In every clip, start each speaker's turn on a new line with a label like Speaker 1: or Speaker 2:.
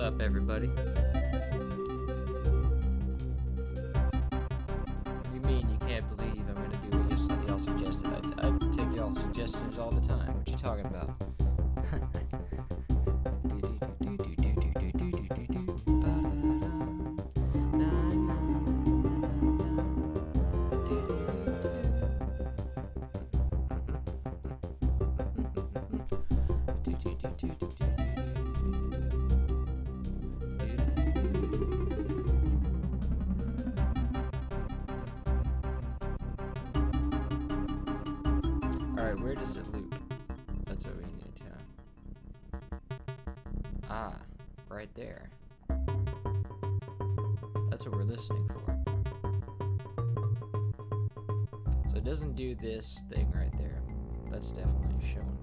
Speaker 1: up, everybody? What do you mean you can't believe I'm gonna do what y'all suggested? I take y'all suggestions all the time. What you talking about? Alright, where does it loop? That's what we need to. Ah, right there. That's what we're listening for. So it doesn't do this thing right there. That's definitely shown.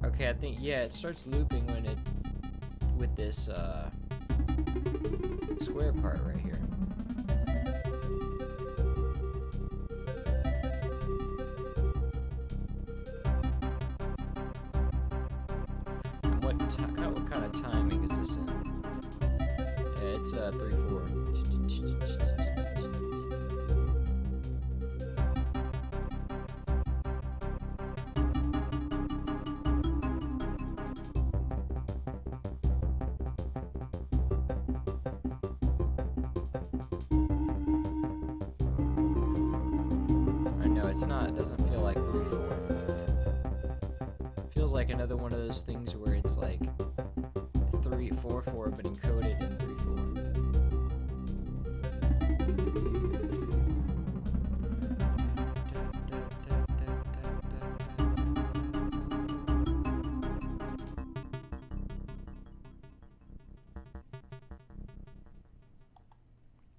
Speaker 1: Okay, I think, yeah, it starts looping when it, with this square part right here. What kind of timing is this in? Yeah, it's 3/4. I know it's not. It doesn't feel like 3/4. Feels like another one of those things where it's like 3/4/4 but encoded in 3/4.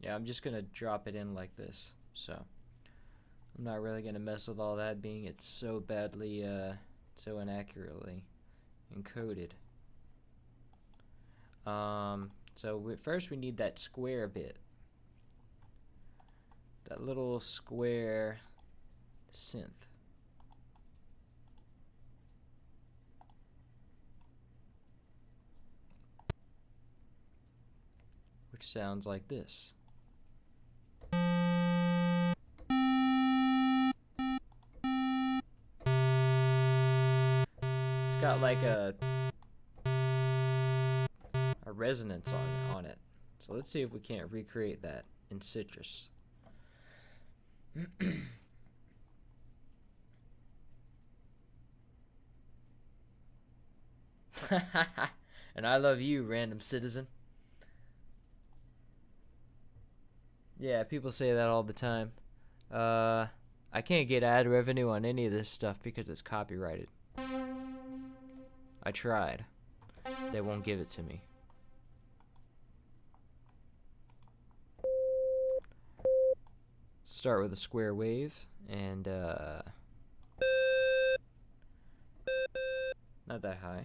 Speaker 1: Yeah, I'm just gonna drop it in like this, so I'm not really gonna mess with all that, being it's so badly so inaccurately encoded. So first we need that square bit. That little square synth. Which sounds like this. It's got like a resonance on it. So let's see if we can't recreate that in Citrus. And I love you, random citizen. Yeah, people say that all the time. I can't get ad revenue on any of this stuff because it's copyrighted. I tried. They won't give it to me. Start with a square wave and not that high.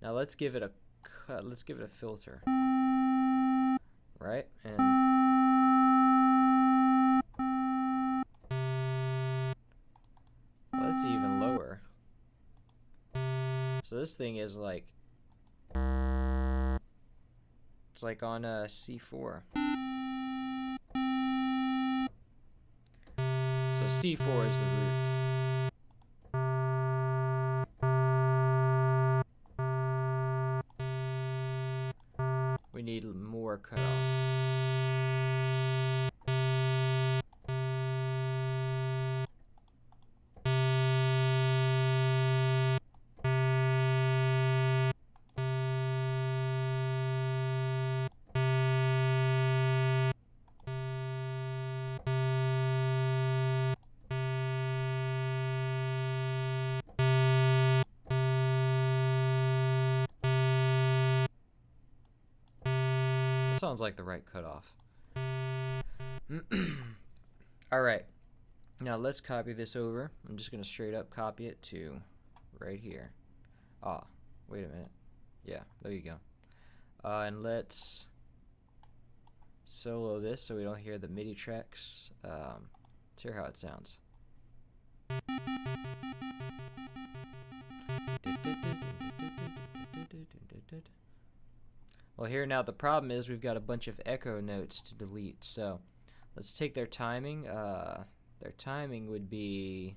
Speaker 1: Now let's give it a cut. Let's give it a filter. Right? And well, that's even lower. So this thing is like, it's like on a C4. So C4 is the root. We need more cutoff. Sounds like the right cutoff. Alright, now let's copy this over. I'm just gonna straight up copy it to right here. Ah, wait a minute. Yeah, there you go. And let's solo this so we don't hear the MIDI tracks. Let's hear how it sounds. Well, here now the problem is we've got a bunch of echo notes to delete, so let's take their timing. Their timing would be...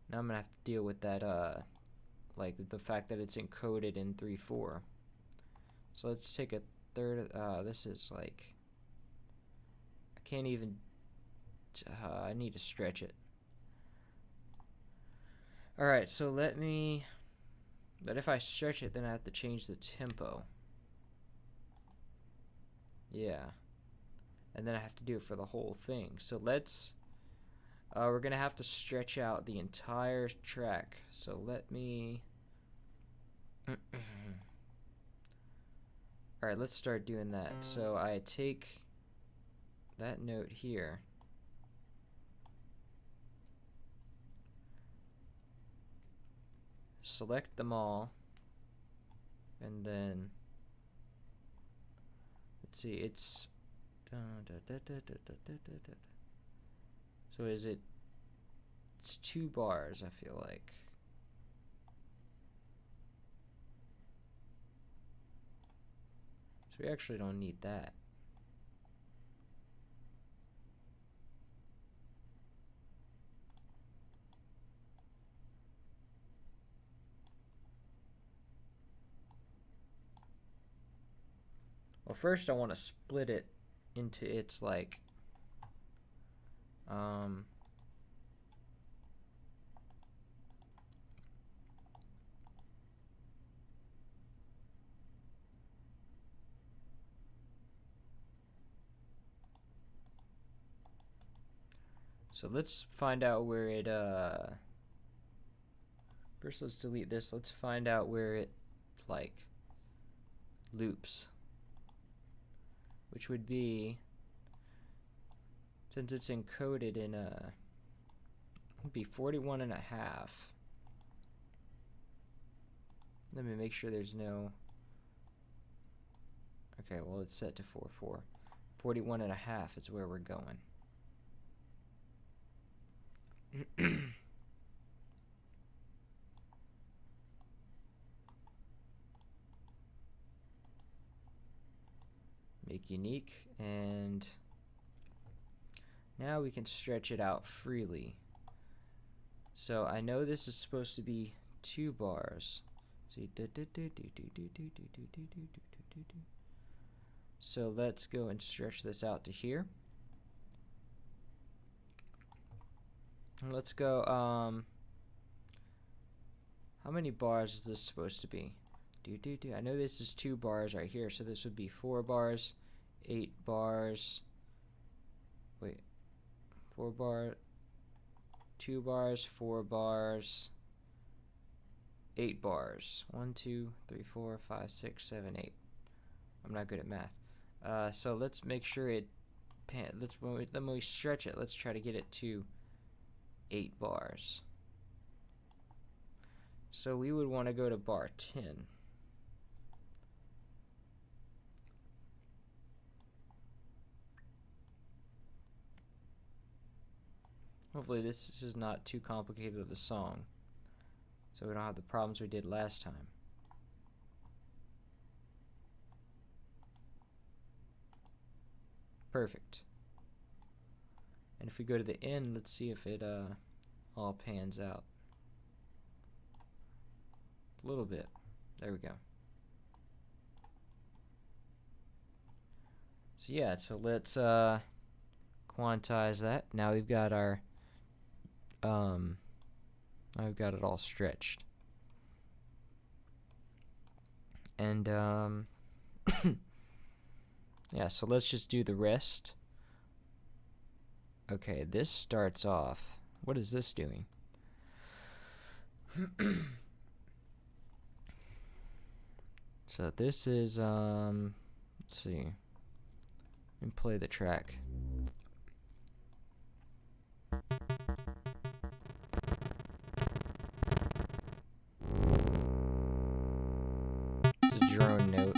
Speaker 1: Now I'm gonna have to deal with that, like the fact that it's encoded in 3/4. So let's take a third. This is like... I can't even... I need to stretch it. Alright, so let me... But if I stretch it, then I have to change the tempo. Yeah. And then I have to do it for the whole thing. So let's... we're going to have to stretch out the entire track. So let me... Alright, let's start doing that. So I take that note here. Select them all, and then let's see, it's so is it, it's 2 bars, I feel like. So we actually don't need that. Well, first I want to split it into its like so let's find out where it first let's delete this. Let's find out where it like loops, which would be, since it's encoded in it'd be 41.5. Let me make sure there's no, okay, well it's set to 4/4. 41.5 is where we're going. Make unique, and now we can stretch it out freely. So I know this is supposed to be 2 bars. See, so let's go and stretch this out to here. And let's go, how many bars is this supposed to be? I know this is 2 bars right here, so this would be 4 bars, 8 bars, wait, 4 bar, 2 bars, 4 bars, 8 bars. 1, 2, 3, 4, 5, 6, 7, 8. I'm not good at math. So let's make sure it, when we stretch it, let's try to get it to 8 bars. So we would want to go to bar 10. Hopefully this is not too complicated of a song, so we don't have the problems we did last time. Perfect. And if we go to the end, let's see if it all pans out. A little bit. There we go. So yeah, so let's quantize that. Now we've got our I've got it all stretched. And yeah, so let's just do the rest. Okay, this starts off. What is this doing? So this is let's see. And play the track. It's a drone note.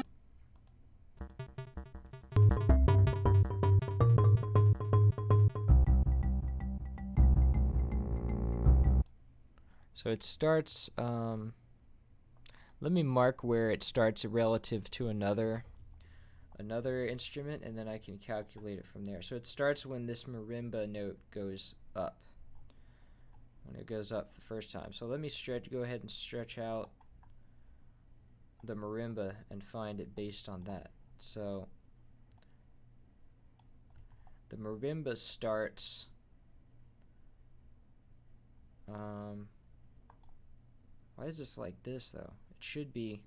Speaker 1: So it starts, let me mark where it starts relative to another instrument, and then I can calculate it from there. So it starts when this marimba note goes up. When it goes up the first time. So let me go ahead and stretch out the marimba and find it based on that. So the marimba starts why is this like this though? It should be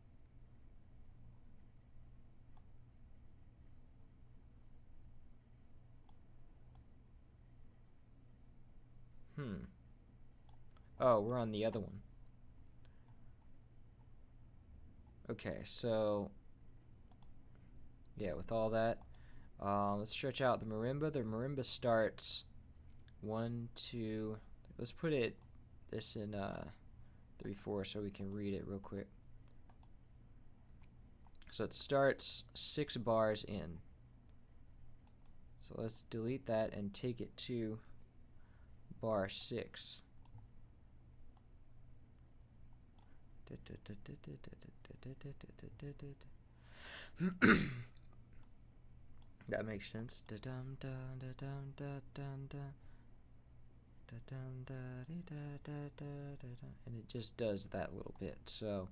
Speaker 1: oh, we're on the other one. Okay, so yeah, with all that, let's stretch out the marimba. The marimba starts 1, 2. Let's put this in 3/4 so we can read it real quick. So it starts 6 bars in. So let's delete that and take it to bar 6. That makes sense. And it just does that little bit. So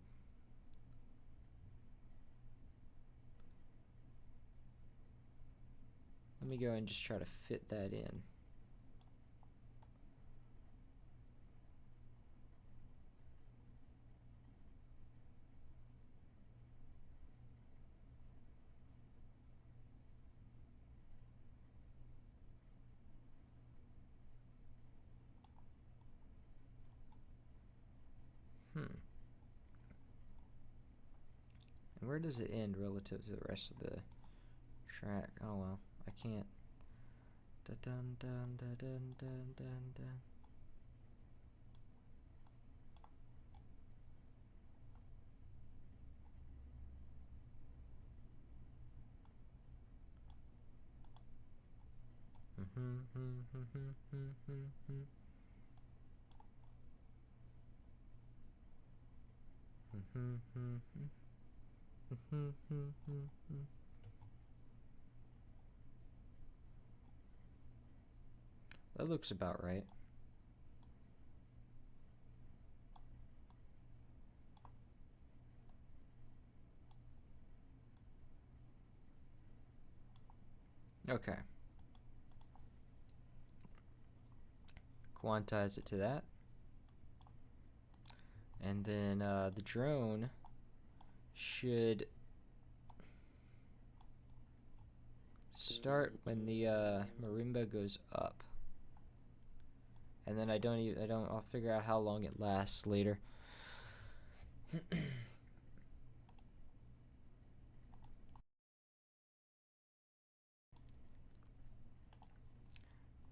Speaker 1: let me go and just try to fit that in. And where does it end relative to the rest of the track? Oh well, I can't. Da dun dun da dun dun dun dun. That looks about right. Okay. Quantize it to that. And then the drone should start when the marimba goes up. And then I'll figure out how long it lasts later.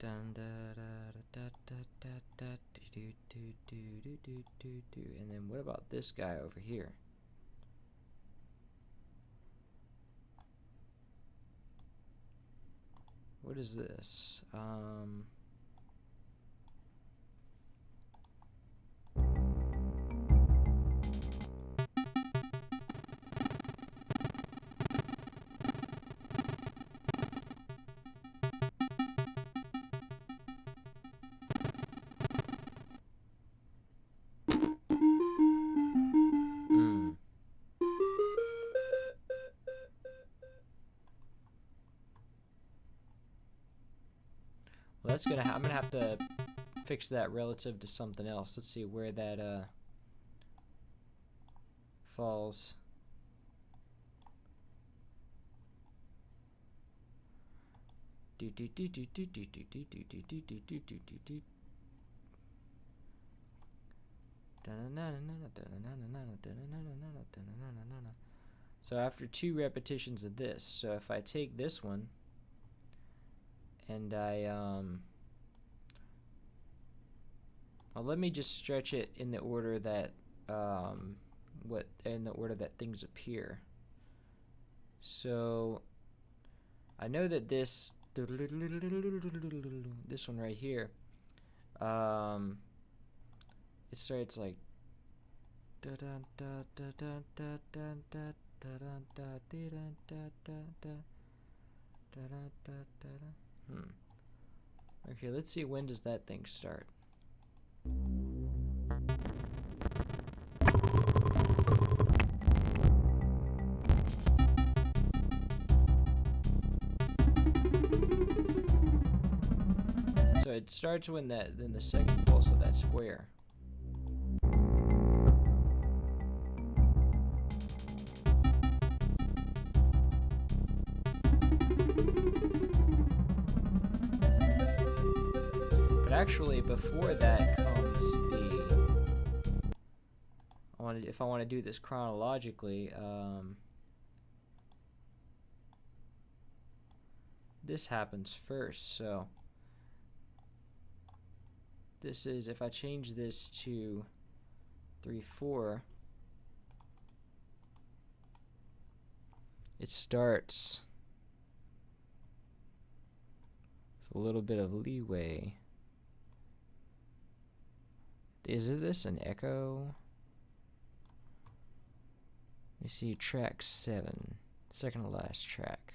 Speaker 1: And then what about this guy over here? What is this? Well, I'm gonna have to fix that relative to something else. Let's see where that falls. So after 2 repetitions of this, so if I take this one and well, let me just stretch it in the order that things appear. So I know that this one right here it starts like Okay, let's see, when does that thing start? So it starts when then the second pulse of that square. But actually, before that comes if I want to do this chronologically, this happens first. So this is, if I change this to 3/4, it starts with a little bit of leeway. Is this an echo? You see track 7, second to last track.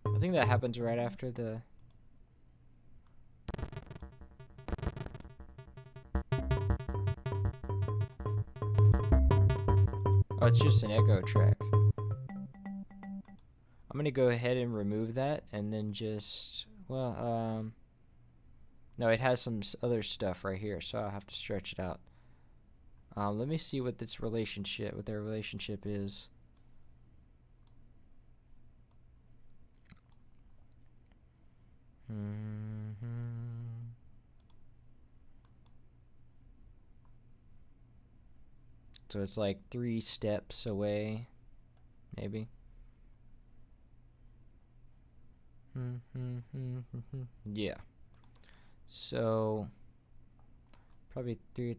Speaker 1: I think that happens right after the... Oh, it's just an echo track. I'm gonna go ahead and remove that and then just, well, no, it has some other stuff right here, so I'll have to stretch it out. Let me see what their relationship is. So it's like 3 steps away, maybe. Yeah. So probably 3.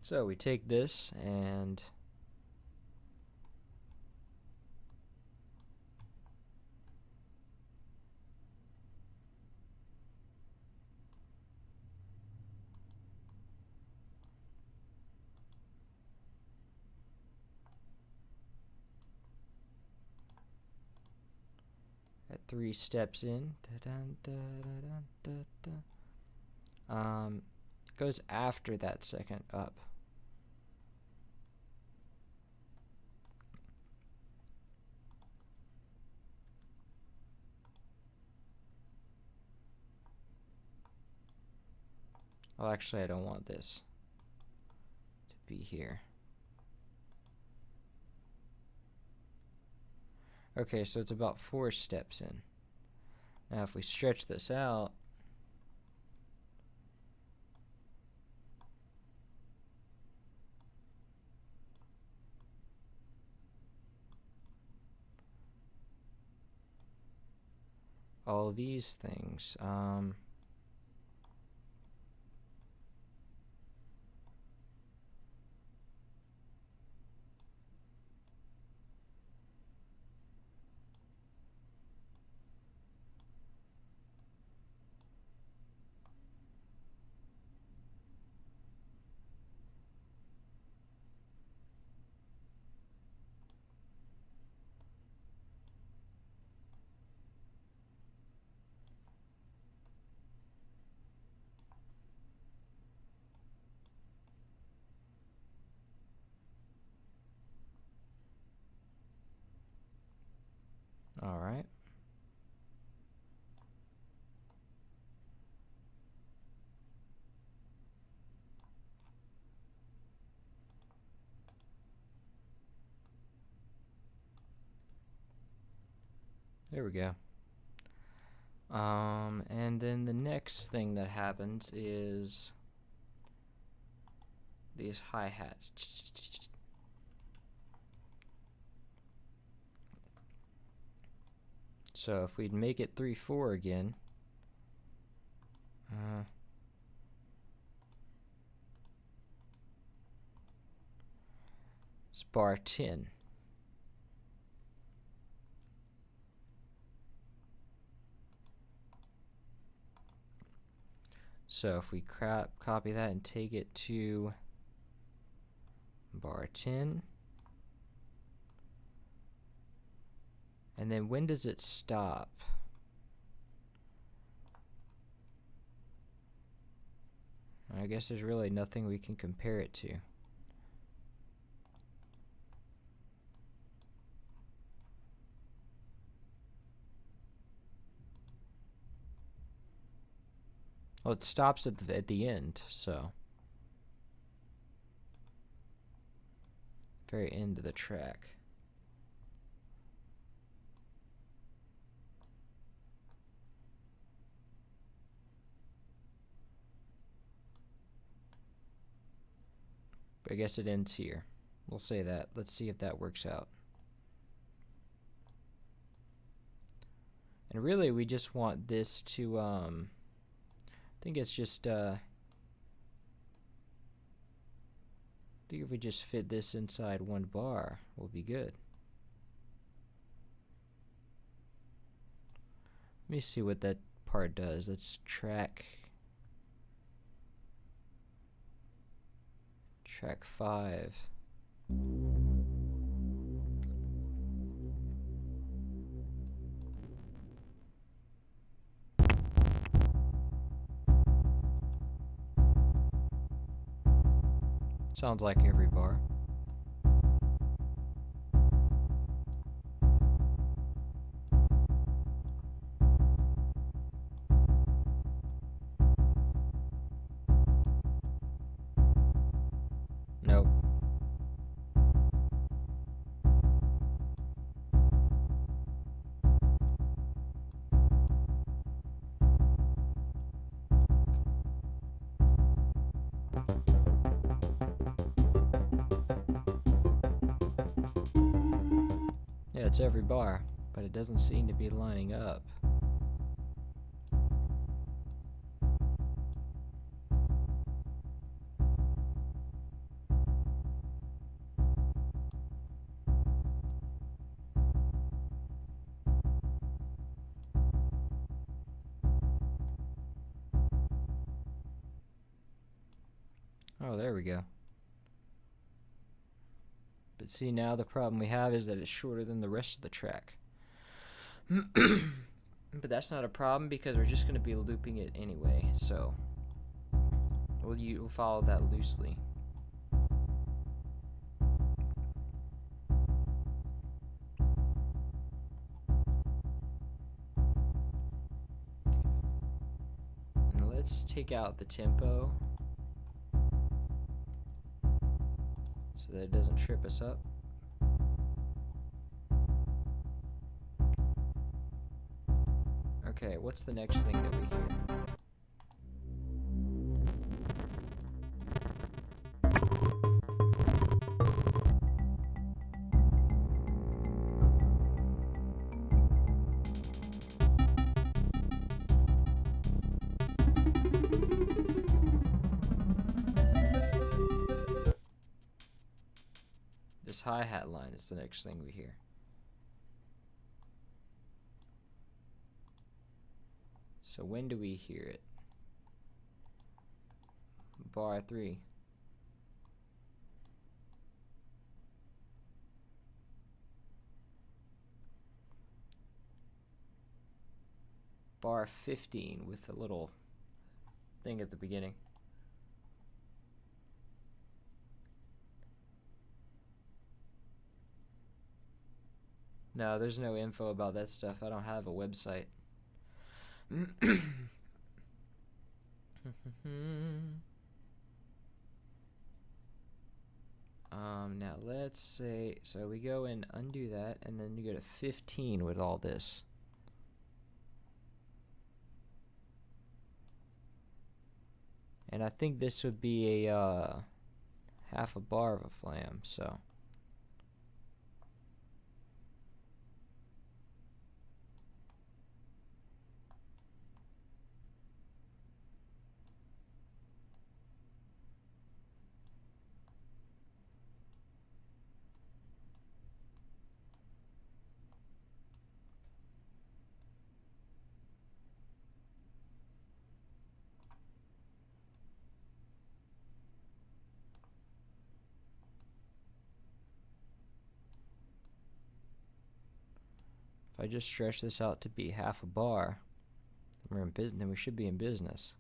Speaker 1: So we take this and at 3 steps in, it goes after that second up. Well, actually, I don't want this to be here. Okay, so it's about 4 steps in. Now, if we stretch this out, all these things, all right. There we go. And then the next thing that happens is these hi-hats. So if we'd make it 3/4 again, bar 10. So if we copy that and take it to bar 10, and then when does it stop? I guess there's really nothing we can compare it to. Well, it stops at the end, so very end of the track. But I guess it ends here. We'll say that. Let's see if that works out. And really, we just want this to I think it's just I think if we just fit this inside one bar, we'll be good. Let me see what that part does. Let's track 5. Sounds like every bar. Nope. Yeah, it's every bar, but it doesn't seem to be lining up. Oh, there we go. But see, now the problem we have is that it's shorter than the rest of the track. But that's not a problem because we're just going to be looping it anyway, so we'll follow that loosely. And let's take out the tempo so that it doesn't trip us up. Okay, what's the next thing that we hear? This hi-hat line is the next thing we hear. So when do we hear it? Bar 3. Bar 15 with a little thing at the beginning. No, there's no info about that stuff. I don't have a website. Now let's say, so we go and undo that, and then you go to 15 with all this. And I think this would be a half a bar of a flam, so. If I just stretch this out to be half a bar, we're in business. Then we should be in business.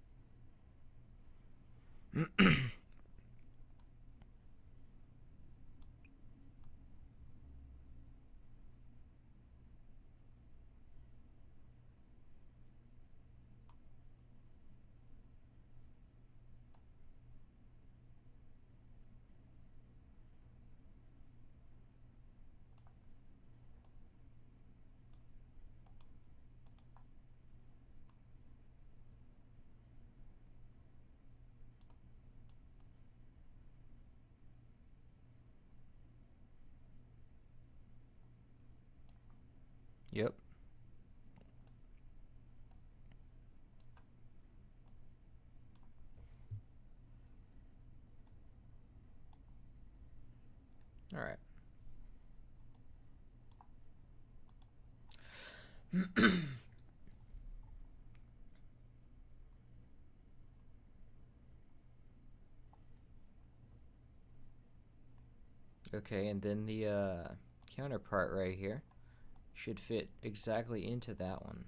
Speaker 1: Yep. All right. Okay, and then the counterpart right here should fit exactly into that one.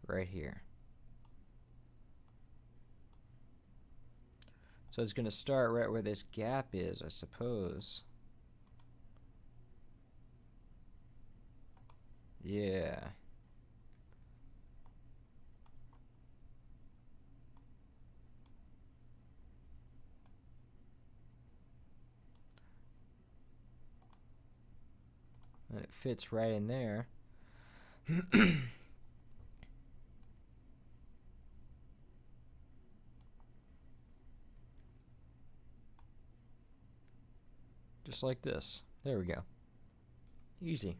Speaker 1: Right here. So it's going to start right where this gap is, I suppose. Yeah. And it fits right in there. Just like this. There we go. Easy.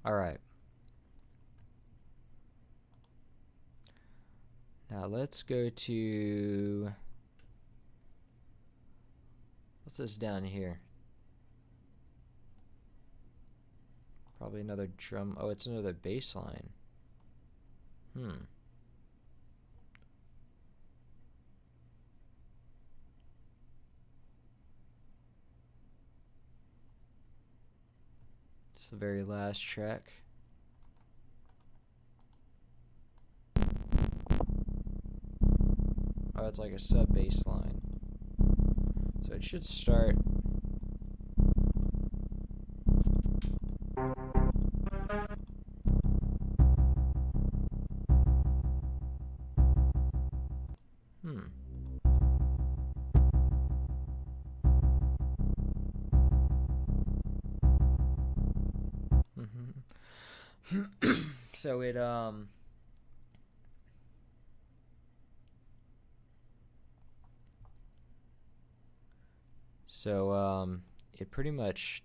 Speaker 1: All right. Now let's go to, what's this down here? Probably another drum. Oh, it's another bass line. It's the very last track. Oh, it's like a sub bass line. So it should start. So it it pretty much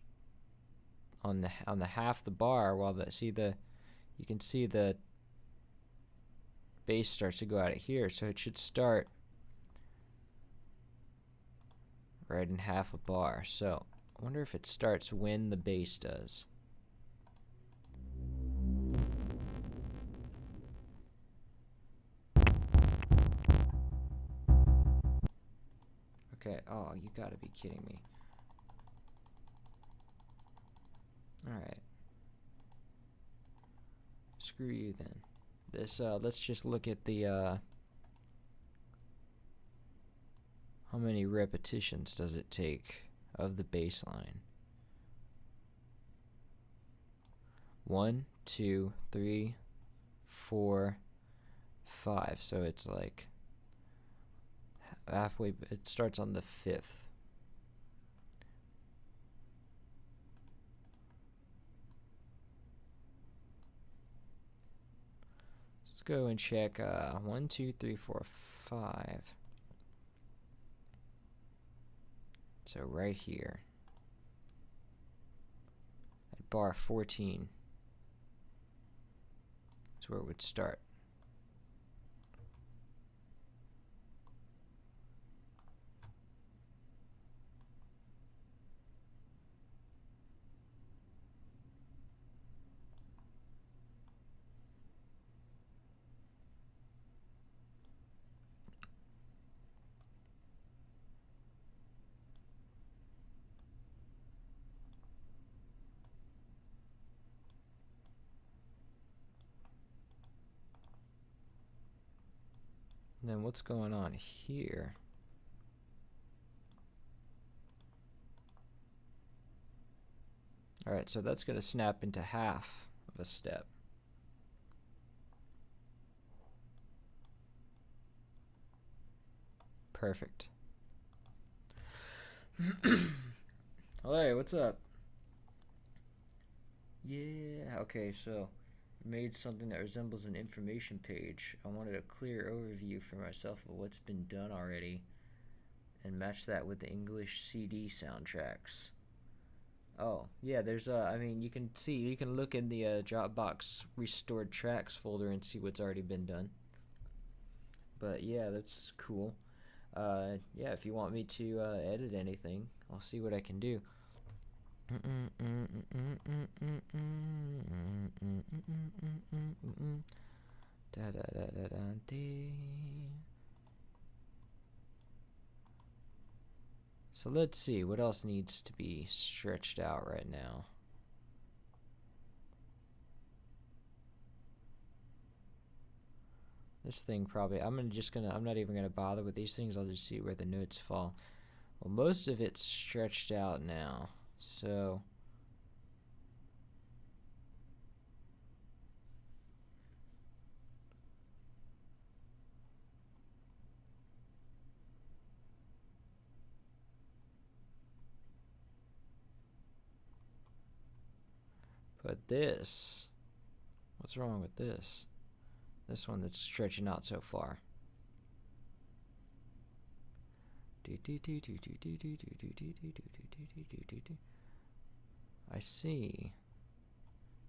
Speaker 1: on the half the bar, while you can see the bass starts to go out of here, so it should start right in half a bar. So I wonder if it starts when the bass does. Okay, oh, you gotta be kidding me. Alright. Screw you then. This, let's just look at the, how many repetitions does it take of the bass line? 1, 2, 3, 4, 5. So it's like halfway, it starts on the 5th. Let's go and check 1, 2, 3, 4, 5. So right here at bar 14. where it would start. And then what's going on here? Alright, so that's going to snap into half of a step. Perfect. Hey, what's up? Yeah, okay, so made something that resembles an information page. I wanted a clear overview for myself of what's been done already and match that with the English CD soundtracks. Oh, yeah, there's I mean, you can look in the Dropbox restored tracks folder and see what's already been done. But yeah, that's cool. Yeah, if you want me to edit anything, I'll see what I can do. So let's see what else needs to be stretched out right now. This thing probably, I'm not even gonna bother with these things. I'll just see where the notes fall. Well, most of it's stretched out now, so but this, what's wrong with this? This one that's stretching out so far. I see.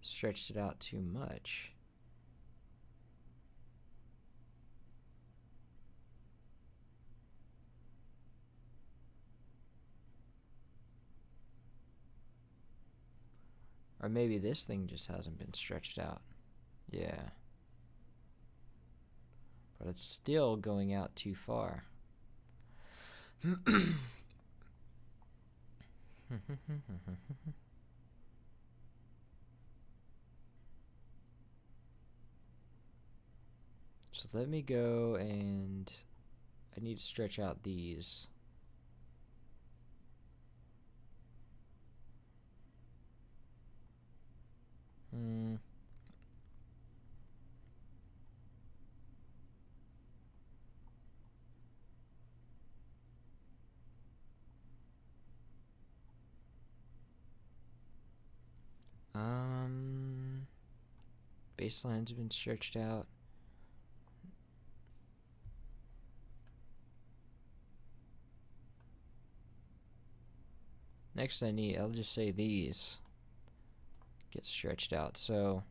Speaker 1: Stretched it out too much. Or maybe this thing just hasn't been stretched out. Yeah. But it's still going out too far. So let me go and I need to stretch out these. Baselines have been stretched out. Next I'll just say these get stretched out. So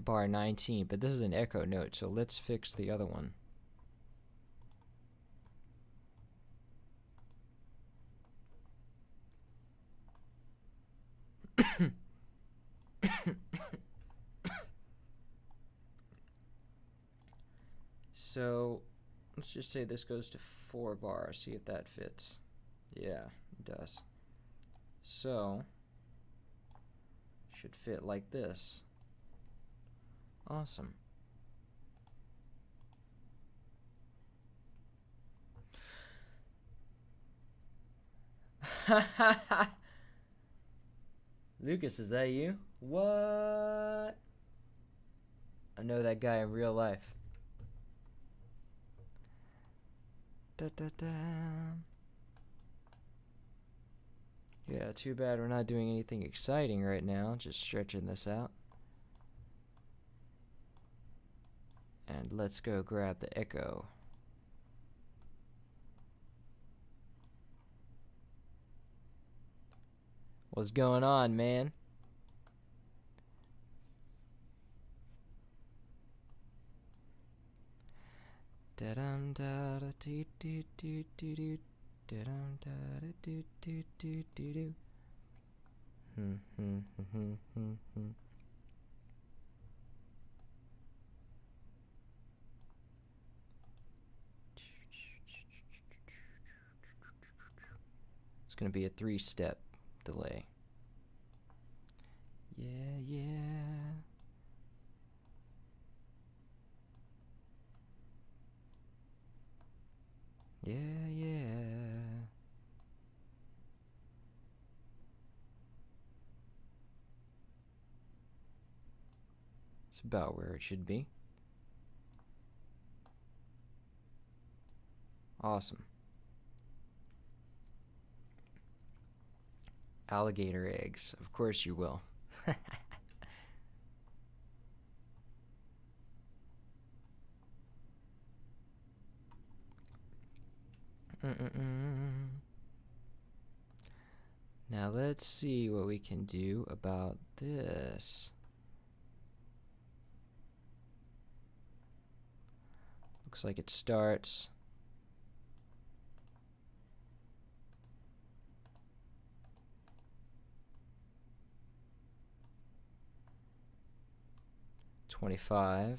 Speaker 1: bar 19, but this is an echo note, so let's fix the other one. So let's just say this goes to 4 bars, see if that fits. Yeah, it does. So should fit like this. Awesome. Lucas, is that you? What? I know that guy in real life. Da, da, da. Yeah, too bad we're not doing anything exciting right now. Just stretching this out. And let's go grab the echo. What's going on, man? Da-dum da da do do do do do. Da-dum da da do do do do do. It's gonna be a 3-step delay. Yeah, yeah. Yeah, yeah. It's about where it should be. Awesome. Alligator eggs. Of course you will. Now let's see what we can do about this. Looks like it starts. $25.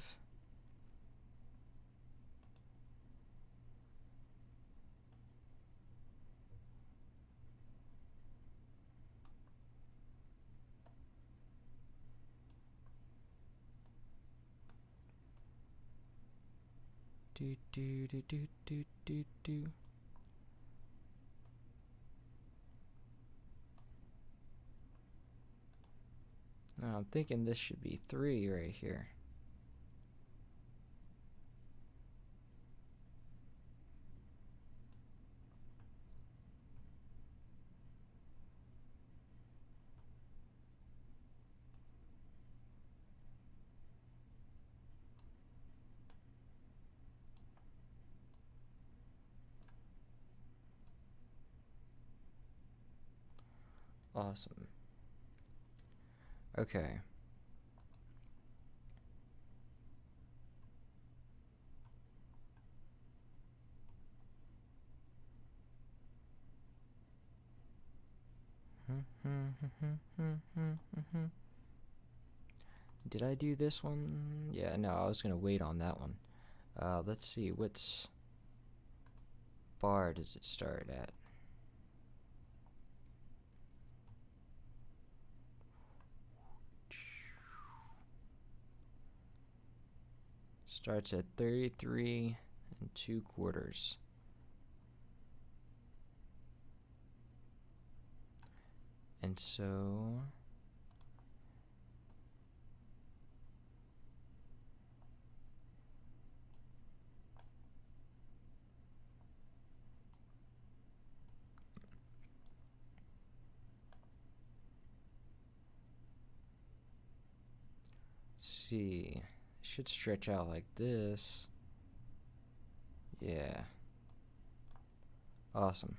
Speaker 1: Do do do do do do do. Now I'm thinking this should be 3 right here. Awesome. Okay. Did I do this one? Yeah, no, I was gonna wait on that one. Let's see, what's bar does it start at? Starts at 33 2/4. And so see, it should stretch out like this. Yeah. Awesome.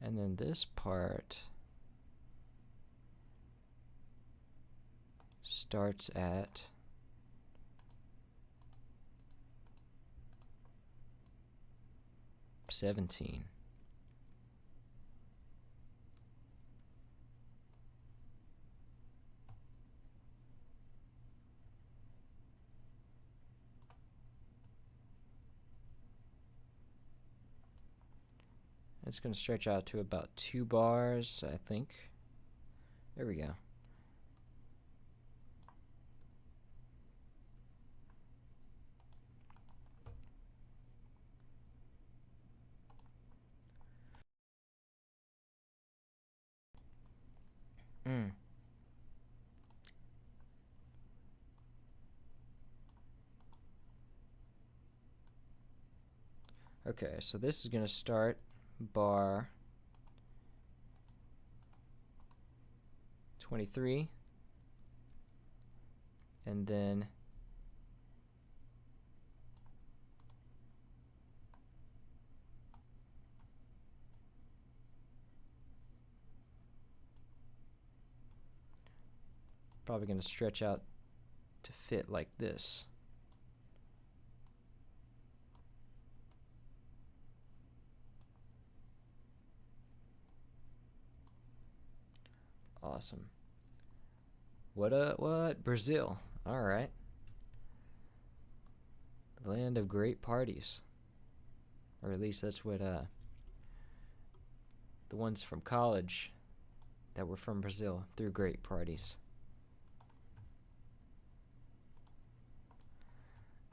Speaker 1: And then this part starts at 17. It's going to stretch out to about 2 bars, I think. There we go. Okay, so this is gonna start bar 23, and then probably gonna stretch out to fit like this. Awesome. What? Brazil. All right. The land of great parties. Or at least that's what the ones from college that were from Brazil threw great parties.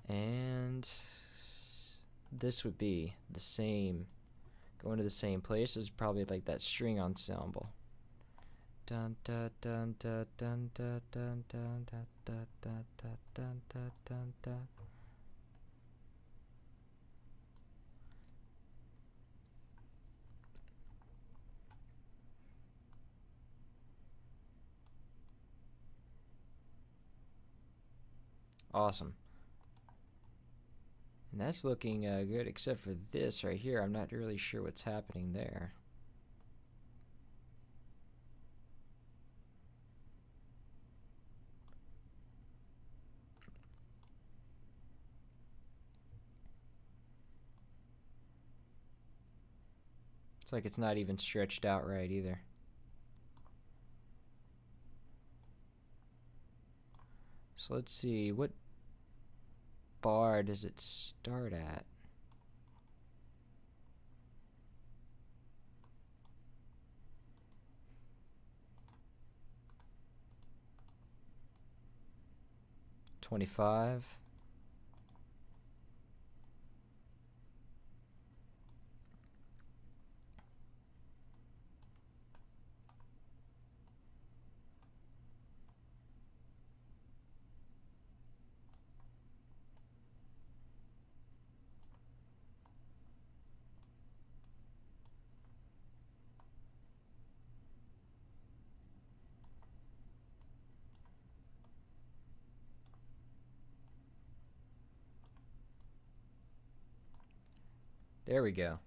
Speaker 1: And this would be the same, going to the same places, probably like that string ensemble. Dun dun dun dun dun dun dun dun dun dun dun dun dun dun dun. Awesome. And that's looking good, except for this right here. I'm not really sure what's happening there. It's like it's not even stretched out right either. So let's see, what bar does it start at? $25. There we go.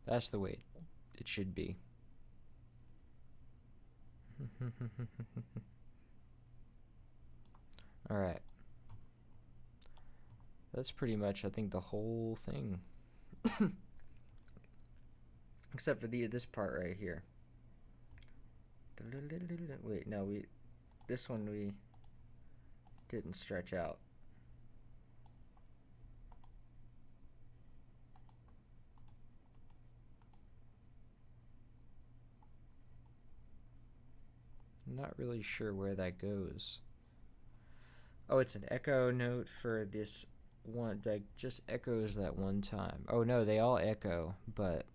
Speaker 1: That's the way it should be. Alright. That's pretty much, I think, the whole thing. Except for this part right here. Wait, no, this one we didn't stretch out. I'm not really sure where that goes. Oh, it's an echo note for this one, like just echoes that one time. Oh no, they all echo, but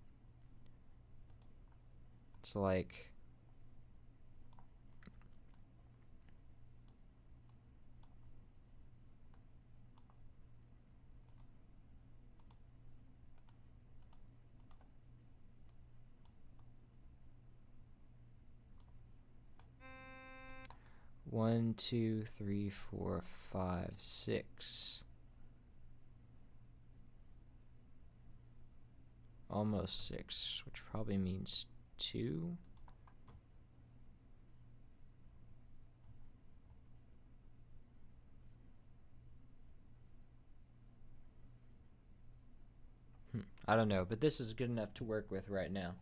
Speaker 1: it's like one, two, three, four, five, six. Almost 6, which probably means 2. I don't know, but this is good enough to work with right now.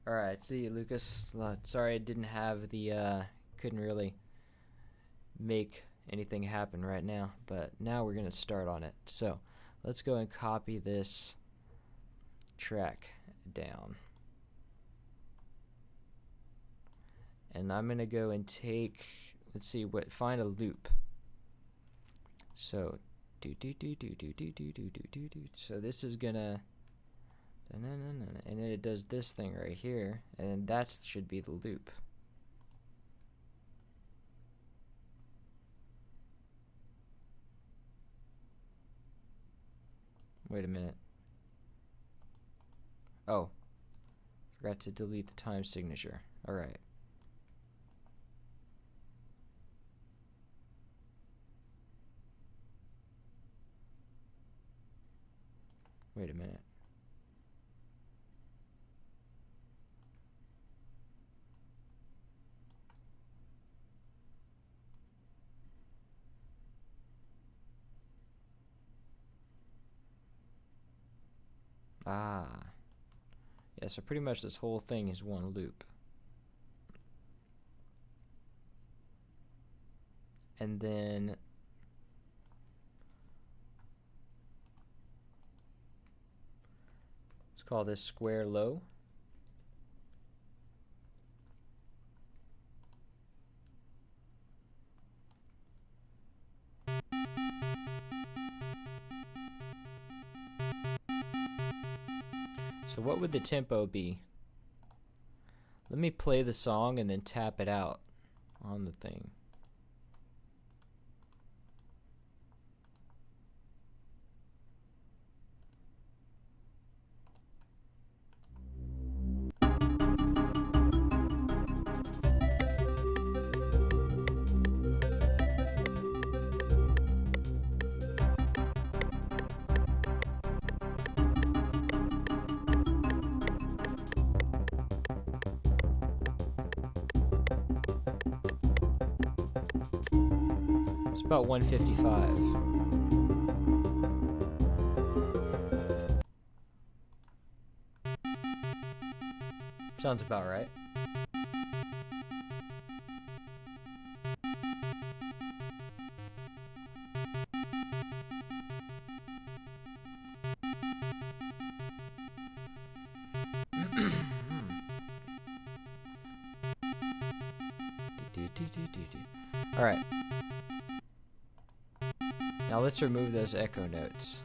Speaker 1: Alright, see you, Lucas. Sorry I didn't have the, couldn't really make anything happen right now, but now we're gonna start on it. So let's go and copy this track down, and I'm gonna go and take, let's see, find a loop. So so this is gonna, and then it does this thing right here, and that should be the loop. Wait a minute. Oh. Forgot to delete the time signature. Alright. Wait a minute. Ah. Yeah, so pretty much this whole thing is one loop. And then let's call this square low. So what would the tempo be? Let me play the song and then tap it out on the thing. It's about 155. Sounds about right. All right. Now let's remove those echo notes.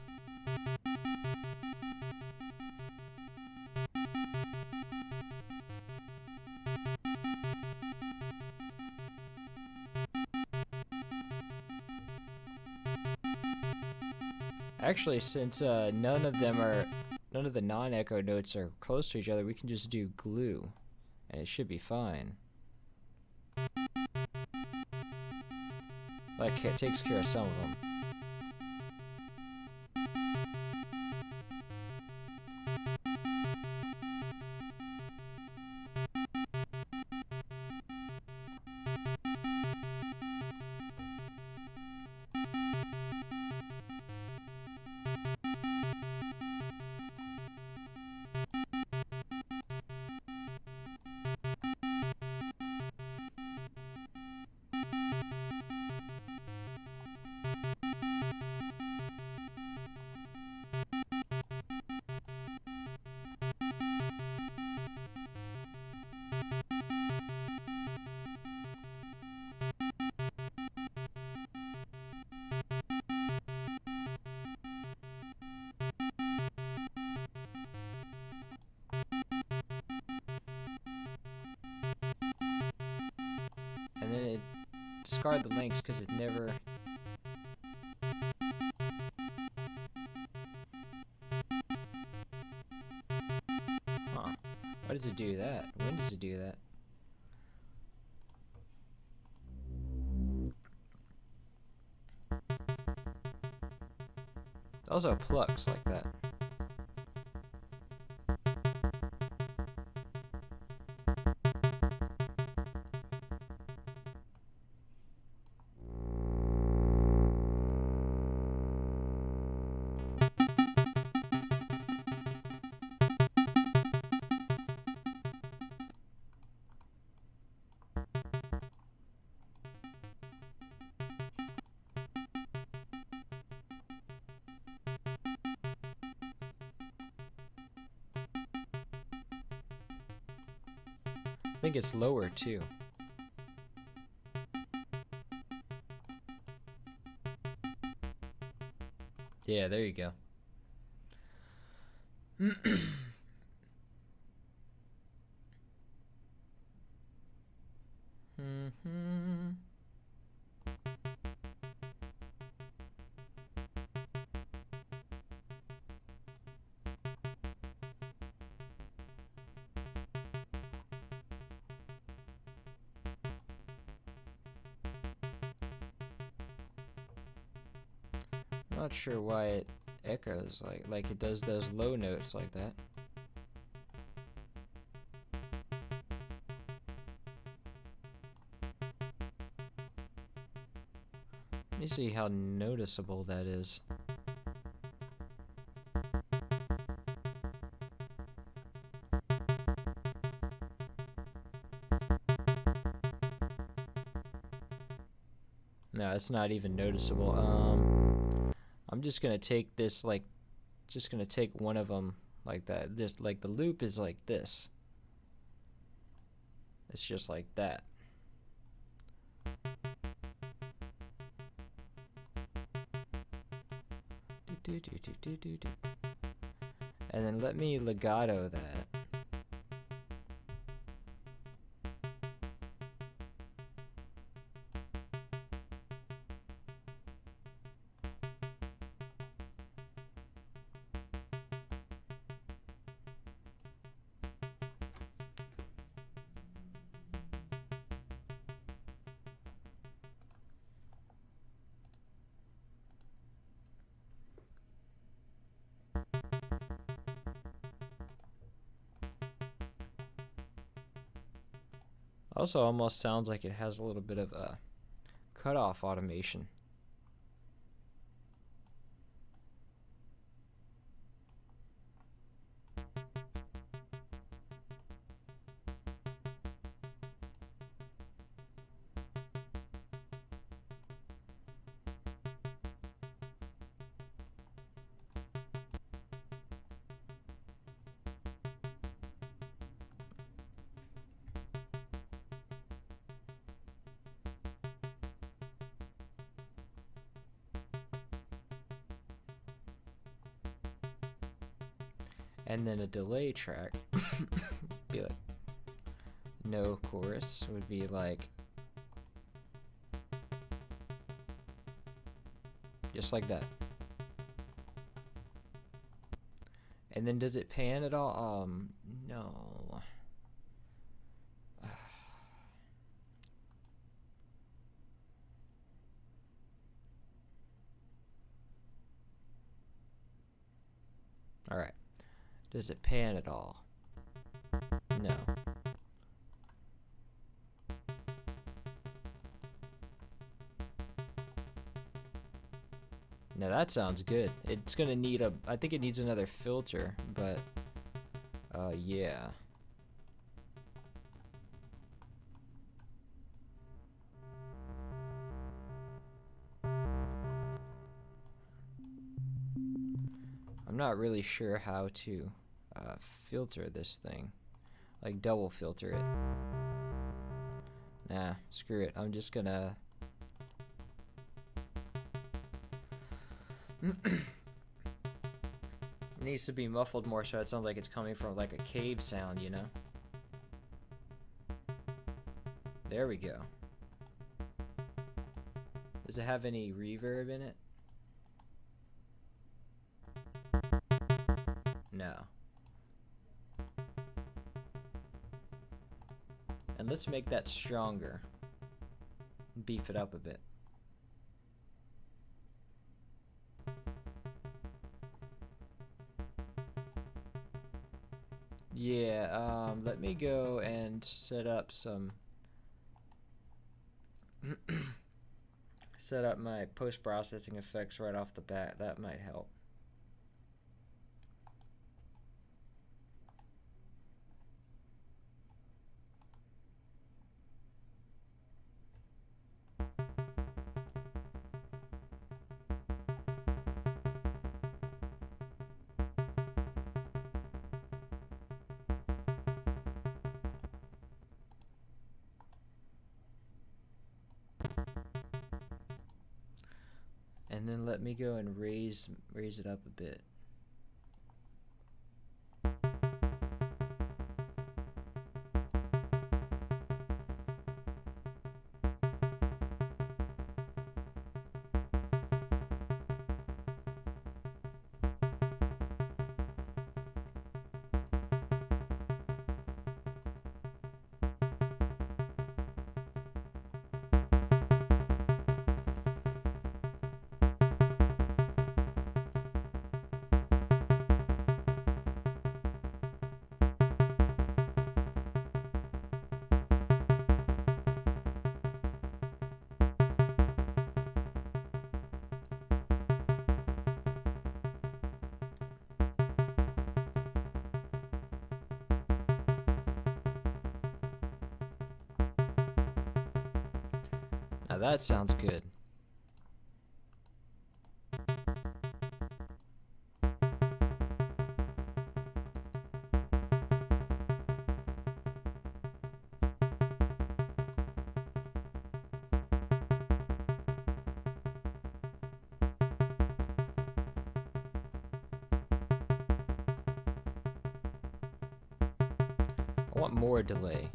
Speaker 1: Actually, since none of the non-echo notes are close to each other, we can just do glue, and it should be fine. Like, it takes care of some of them. And then it discard the links because it never. Huh. Why does it do that? When does it do that? Those are plucks like that. I think it's lower too. Yeah, there you go. I'm not sure why it echoes like it does those low notes like that. Let me see how noticeable that is. No, it's not even noticeable. I'm just gonna take this, like, just gonna take one of them like that. This, like, the loop is like this. It's just like that. And then let me legato that. Also almost sounds like it has a little bit of a cutoff automation. And then a delay track be like no chorus would be like just like that. And then does it pan at all? No. All right. Does it pan at all? No. Now that sounds good. It's gonna need a, I think it needs another filter, but yeah. I'm not really sure how to filter this thing, like double filter it. Nah, screw it. I'm just gonna it needs to be muffled more so it sounds like it's coming from like a cave sound, you know? There we go. Does it have any reverb in it? No. And let's make that stronger. Beef it up a bit. Yeah, let me go and set up some set up my post-processing effects right off the bat. That might help. And then let me go and raise it up a bit. Now that sounds good. I want more delay.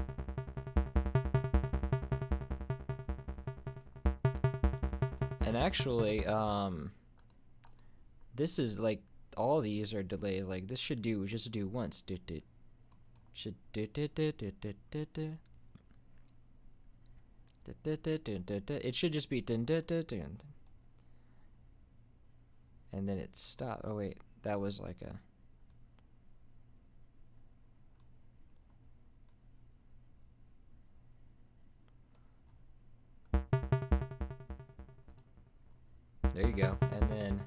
Speaker 1: And actually, this is like, all these are delayed. Like this should just do once. Should it should just be and then it stopped. Oh wait, that was like a. There you go. And then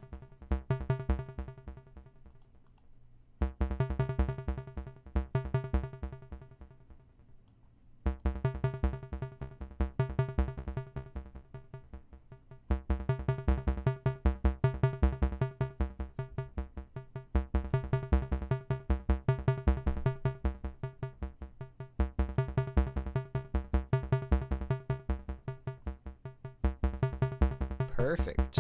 Speaker 1: perfect.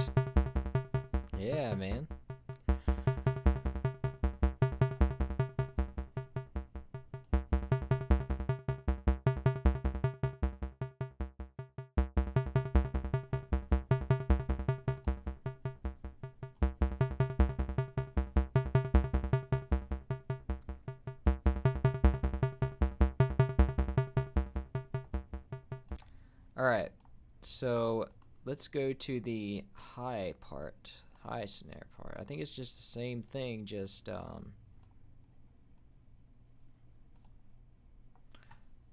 Speaker 1: Yeah, man. All right. So let's go to the high part, high snare part. I think it's just the same thing, just I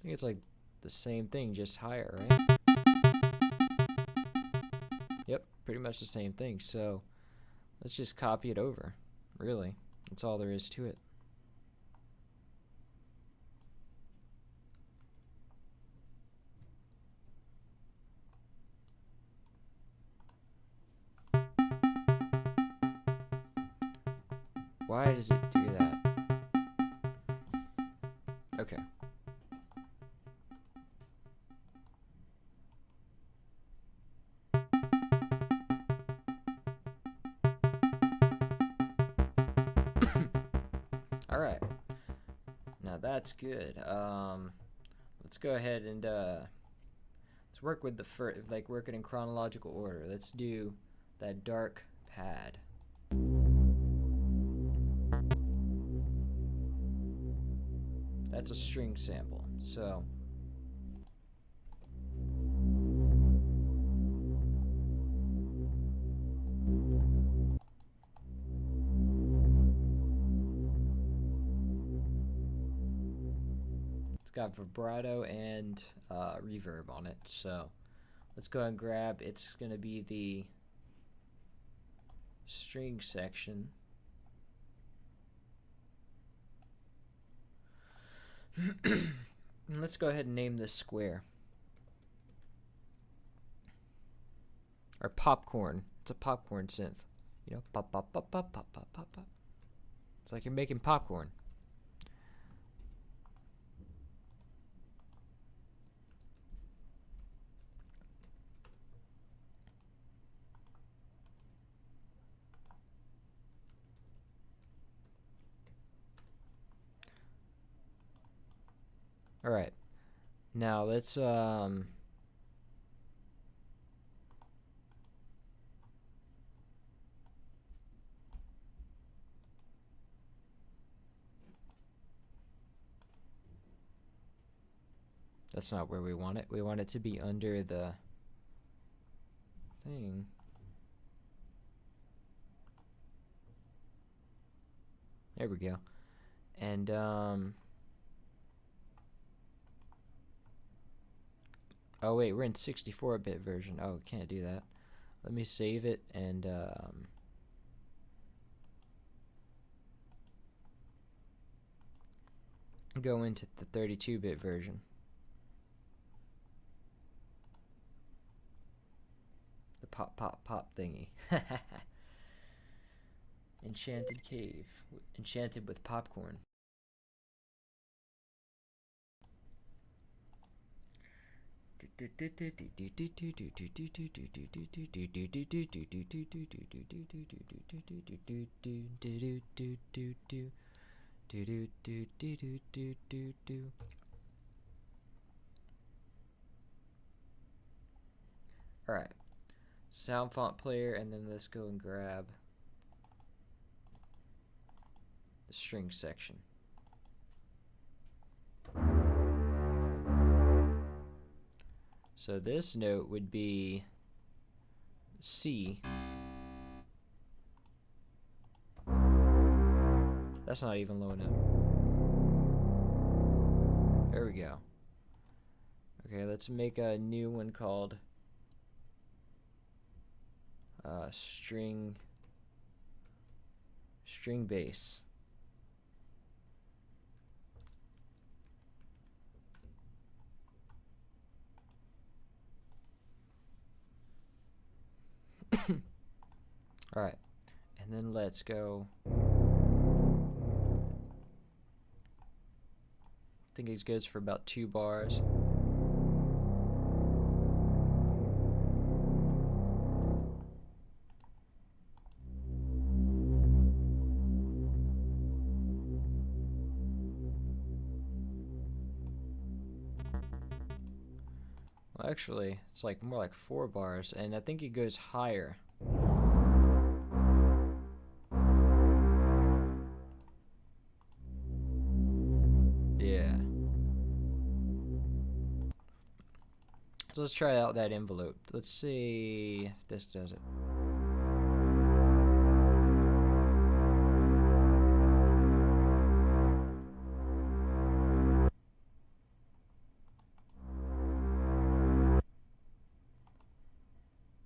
Speaker 1: think it's like the same thing, just higher, right? Yep, pretty much the same thing. So let's just copy it over. Really, that's all there is to it. Why does it do that? Okay. All right. Now that's good. Let's go ahead and let's work with the first, like work it in chronological order. Let's do that dark pad. That's a string sample, so it's got vibrato and reverb on it. So let's go and grab, it's gonna be the string section. Let's go ahead and name this square. Or popcorn. It's a popcorn synth. You know, pop, pop, pop, pop, pop, pop, pop, pop. It's like you're making popcorn. All right. Now let's that's not where we want it. We want it to be under the thing. There we go. And oh wait, we're in 64-bit version. Oh, can't do that. Let me save it and go into the 32-bit version. pop, pop, pop thingy. Enchanted cave. Enchanted with popcorn. Alright. Sound font player, and then let's go and grab the string section. So this note would be C. That's not even low enough. There we go. Okay, let's make a new one called string bass. All right, and then let's go. I think it goes for about 2 bars. Well, actually, it's like more like 4 bars, and I think it goes higher. Yeah. So let's try out that envelope. Let's see if this does it.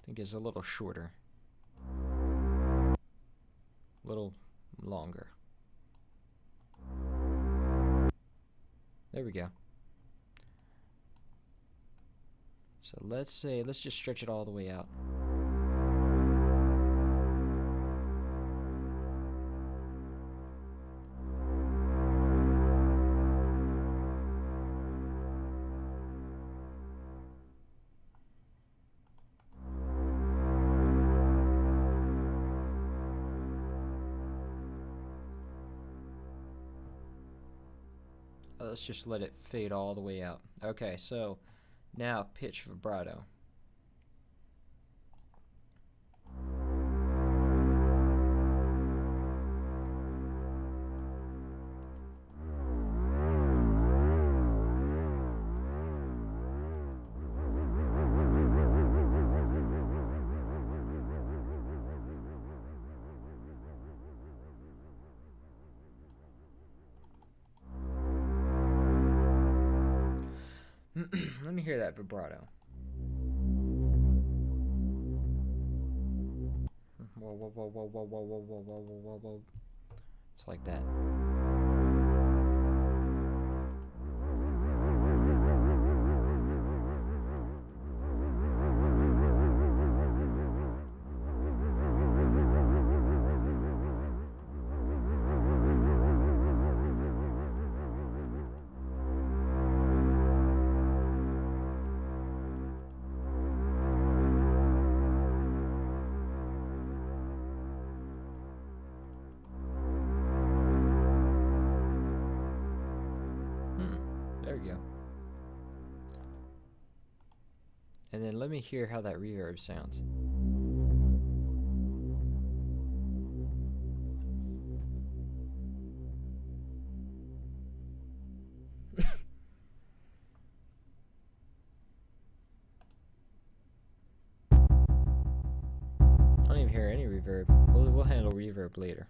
Speaker 1: I think it's a little shorter. A little longer. There we go. So let's just stretch it all the way out. Let's just let it fade all the way out. Okay, so now pitch vibrato. Let me hear that vibrato. Whoa, whoa, whoa, whoa, whoa, whoa, whoa, whoa, whoa, whoa, whoa. It's like that. There we go. And then let me hear how that reverb sounds. I don't even hear any reverb. We'll handle reverb later.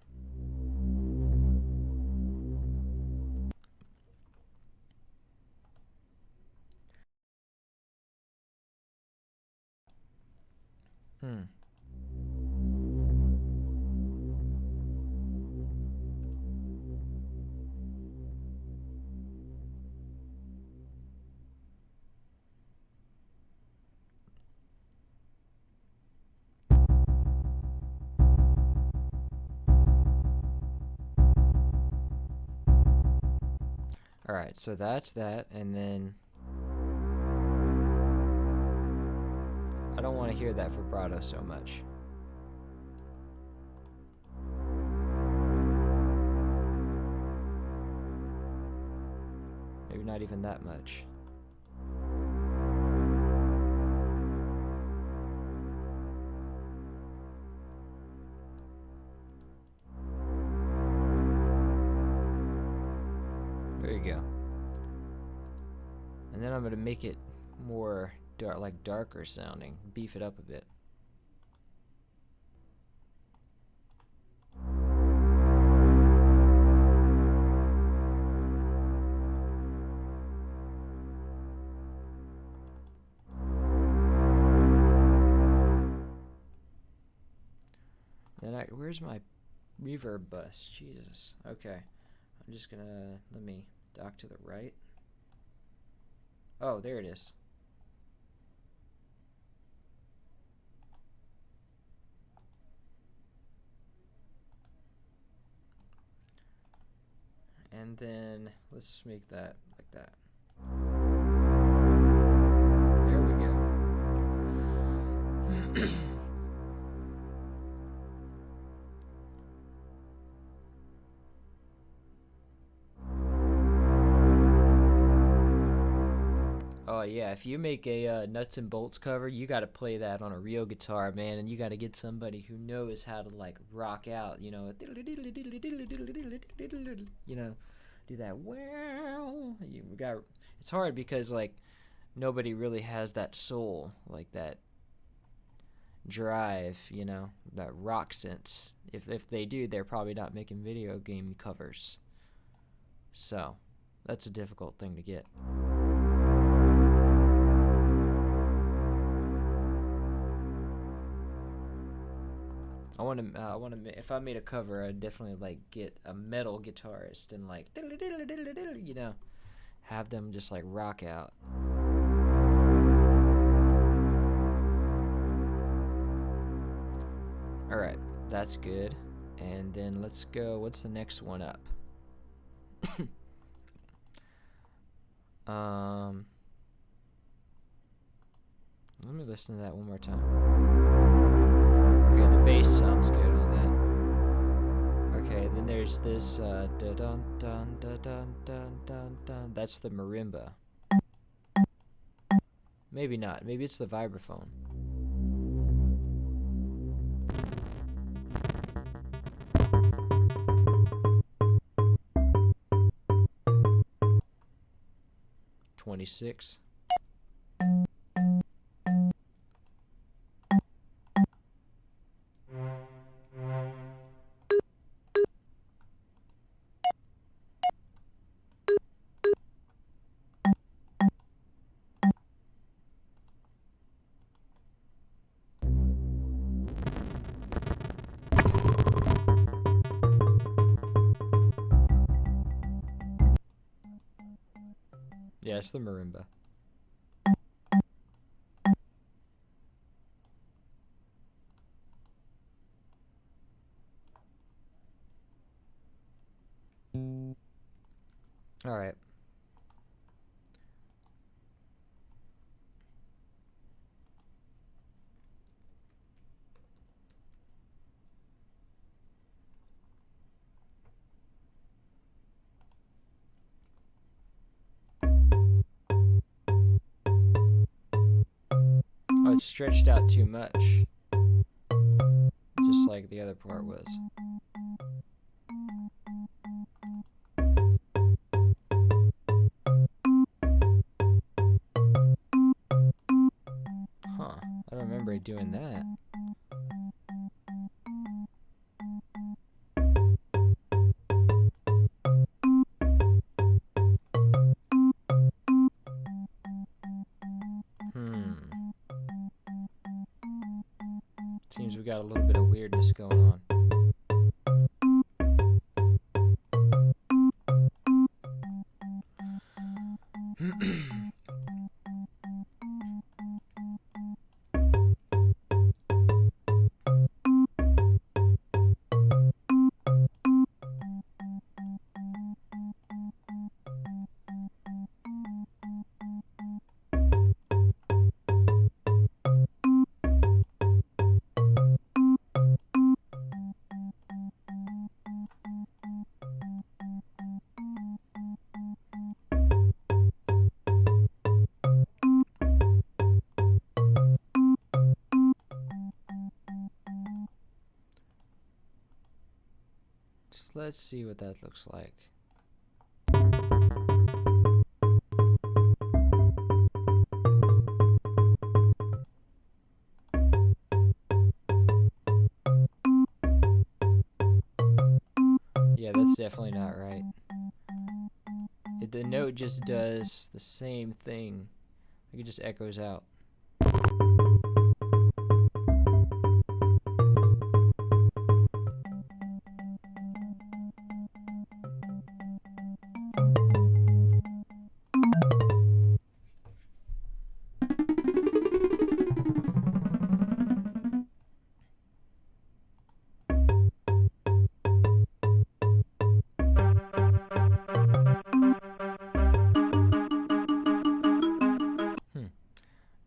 Speaker 1: Alright, so that's that, and then I don't want to hear that vibrato so much. Maybe not even that much. There you go. And then I'm gonna make it more dark, like darker sounding, beef it up a bit. Then where's my reverb bus? Jesus. Okay. I'm just gonna, let me dock to the right. Oh, there it is. And then let's make that like that. There we go. Oh yeah, if you make a nuts and bolts cover, you got to play that on a real guitar, man, and you got to get somebody who knows how to like rock out, you know, do that. Wow, it's hard because like nobody really has that soul, like that drive, you know, that rock sense. If they do, they're probably not making video game covers. So that's a difficult thing to get. I want to. If I made a cover, I'd definitely like get a metal guitarist and like, you know, have them just like rock out. All right, that's good. And then let's go. What's the next one up? Let me listen to that one more time. Okay, the bass sounds good on that. Okay, then there's this dun dun dun dun dun dun dun. That's the marimba. Maybe not. Maybe it's the vibraphone. $26. Yeah, it's the marimba. All right. Oh, it's stretched out too much. Just like the other part was. Huh. I don't remember doing that. Seems we got a little bit of weirdness going on. let's see what that looks like. Yeah, that's definitely not right. The note just does the same thing. Like, it just echoes out.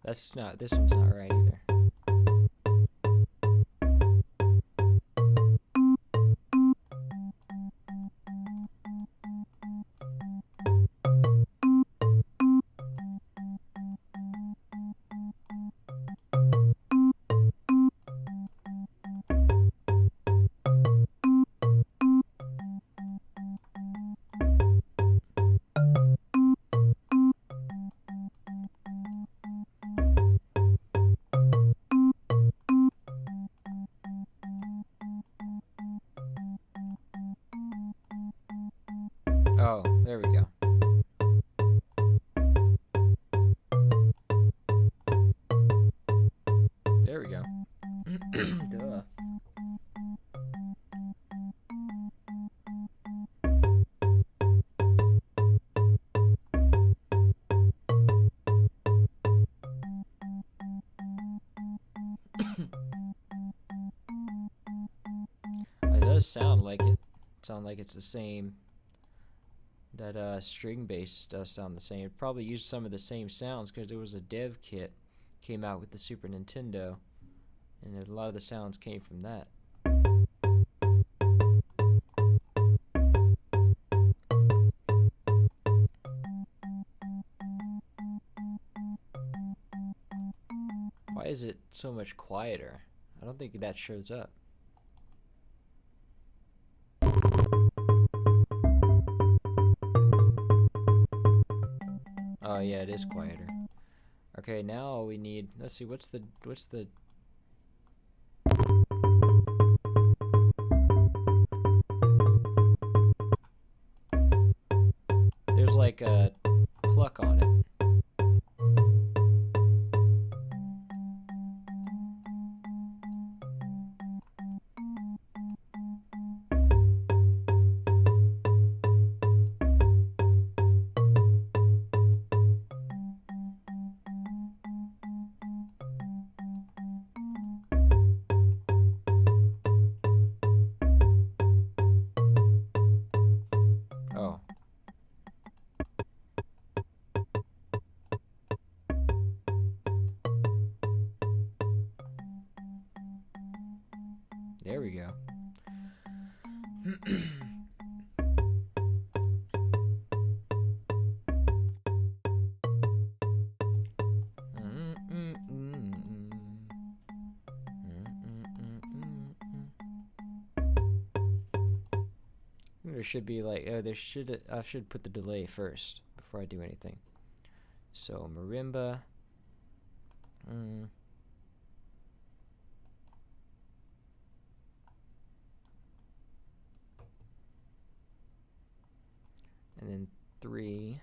Speaker 1: That's not, this one's not right either. Oh, there we go. There we go. Duh. It does sound like it. Sound like it's the same. That string bass does sound the same. It probably used some of the same sounds because there was a dev kit came out with the Super Nintendo, and a lot of the sounds came from that. Why is it so much quieter? I don't think that shows up. Oh yeah, it is quieter. Okay, now we need, let's see, what's the there's like a pluck on it. Oh. There we go. There should be like, oh, I should put the delay first before I do anything. So marimba. And then 3.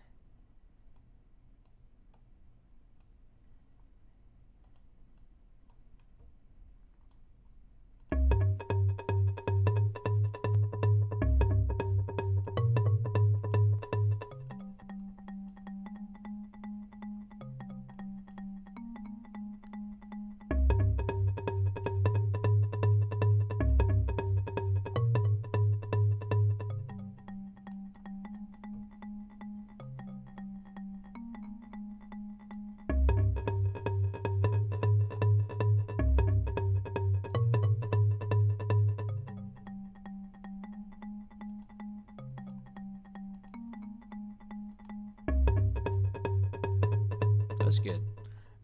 Speaker 1: That's good.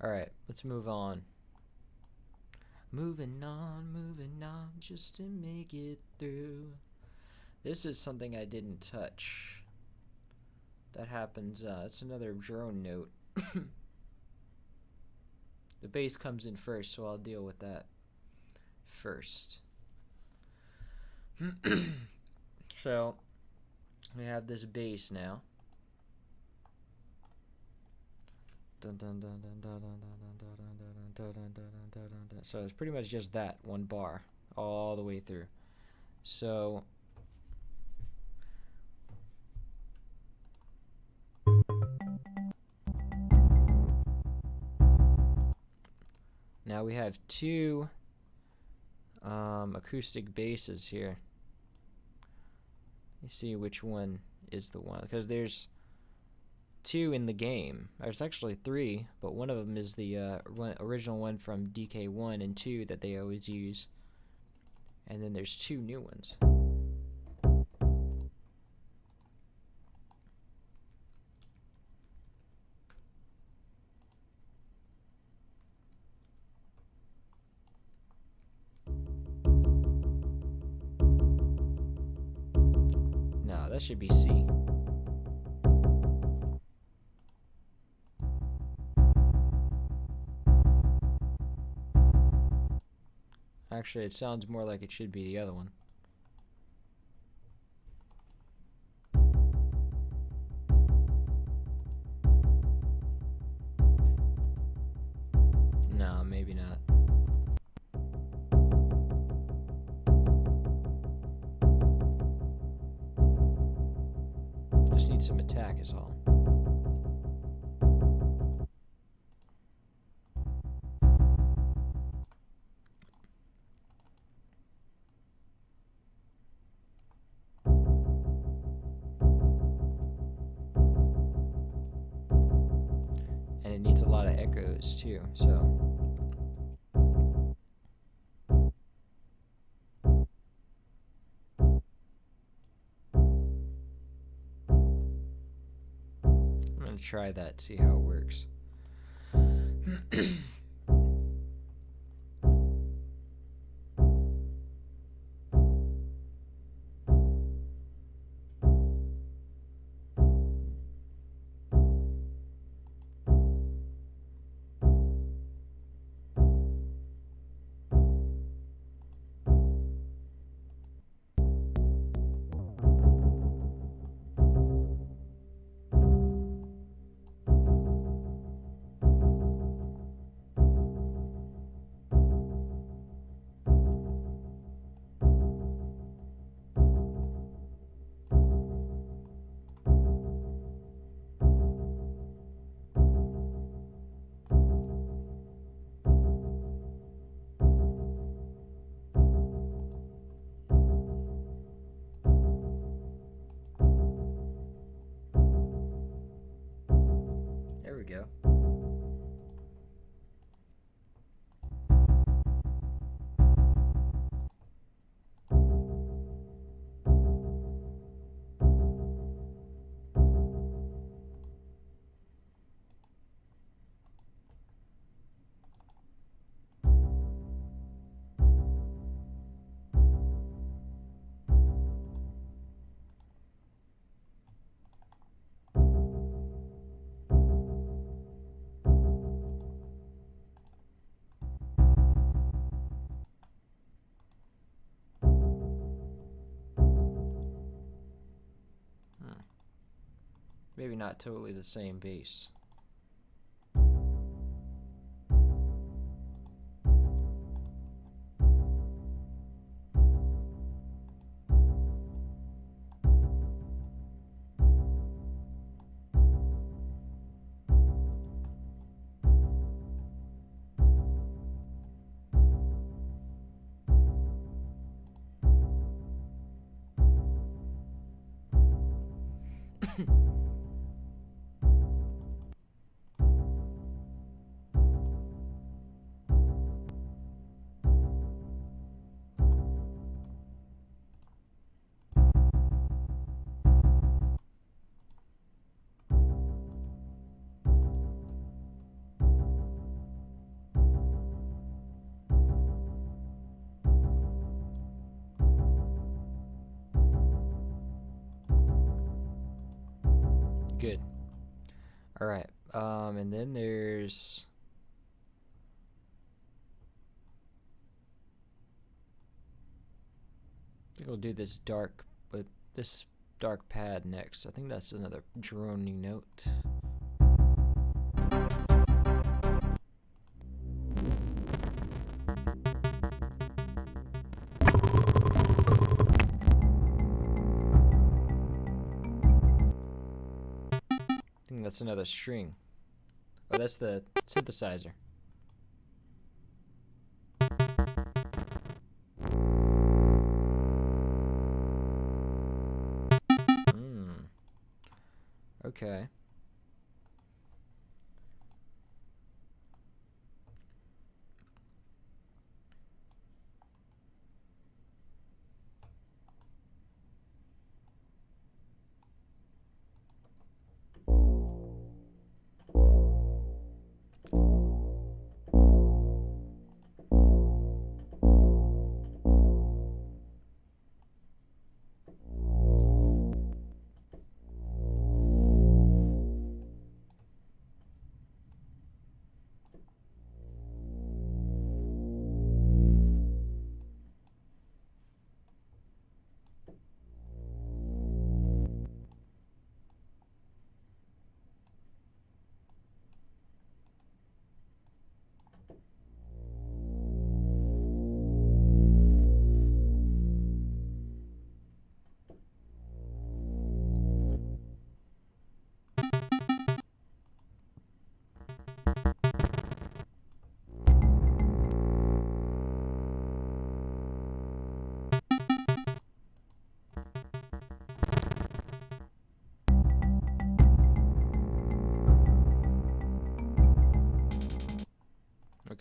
Speaker 1: Alright, let's move on. Moving on, just to make it through. This is something I didn't touch. That happens, it's another drone note. The bass comes in first, so I'll deal with that first. So, we have this bass now. So it's pretty much just that, one bar, all the way through. So, now we have two acoustic basses here. Let's see which one is the one, because there's two in the game. There's actually three, but one of them is the original one from DK1 and 2 that they always use. And then there's two new ones. No, that should be C. Actually, it sounds more like it should be the other one. No, maybe not. Just need some attack is all. And it needs a lot of echoes too, so. I'm gonna try that, see how it works. There we go. Maybe not totally the same bass. Good. Alright. And then there's... I think we'll do this dark, but this dark pad next. I think that's another droning note. I think that's another string. Oh, that's the synthesizer. Okay.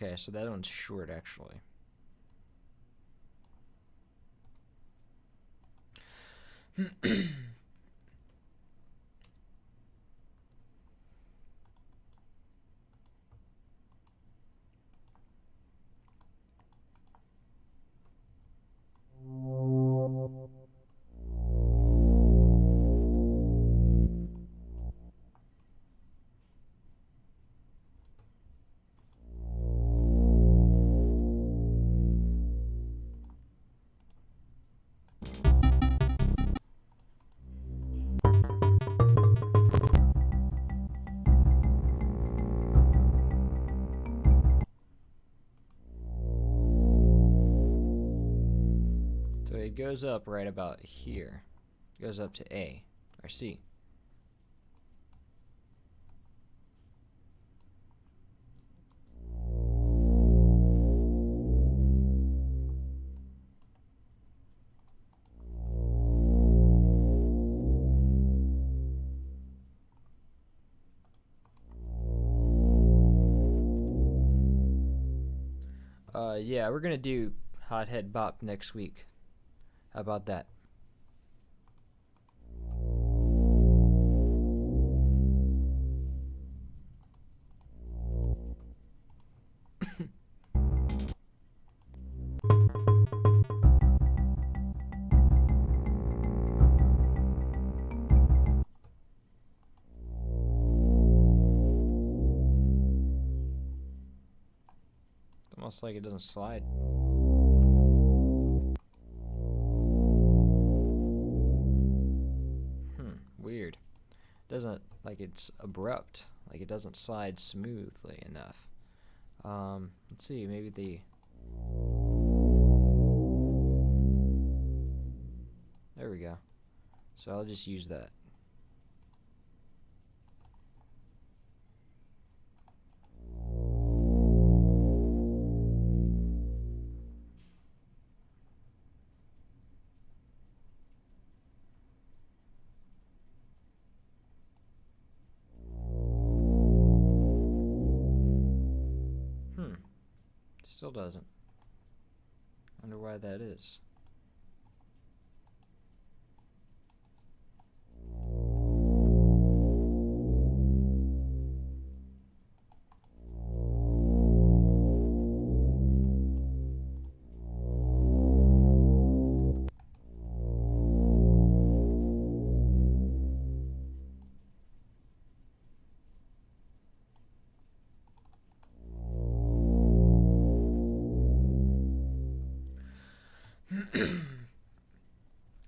Speaker 1: Okay, so that one's short actually. So it goes up right about here. It goes up to A or C. Yeah, we're gonna do Hothead Bop next week. How about that? Almost like it doesn't slide. Weird. Doesn't, like, it's abrupt. Like it doesn't slide smoothly enough. Let's see, maybe the... There we go. So I'll just use that. Still doesn't. Wonder why that is.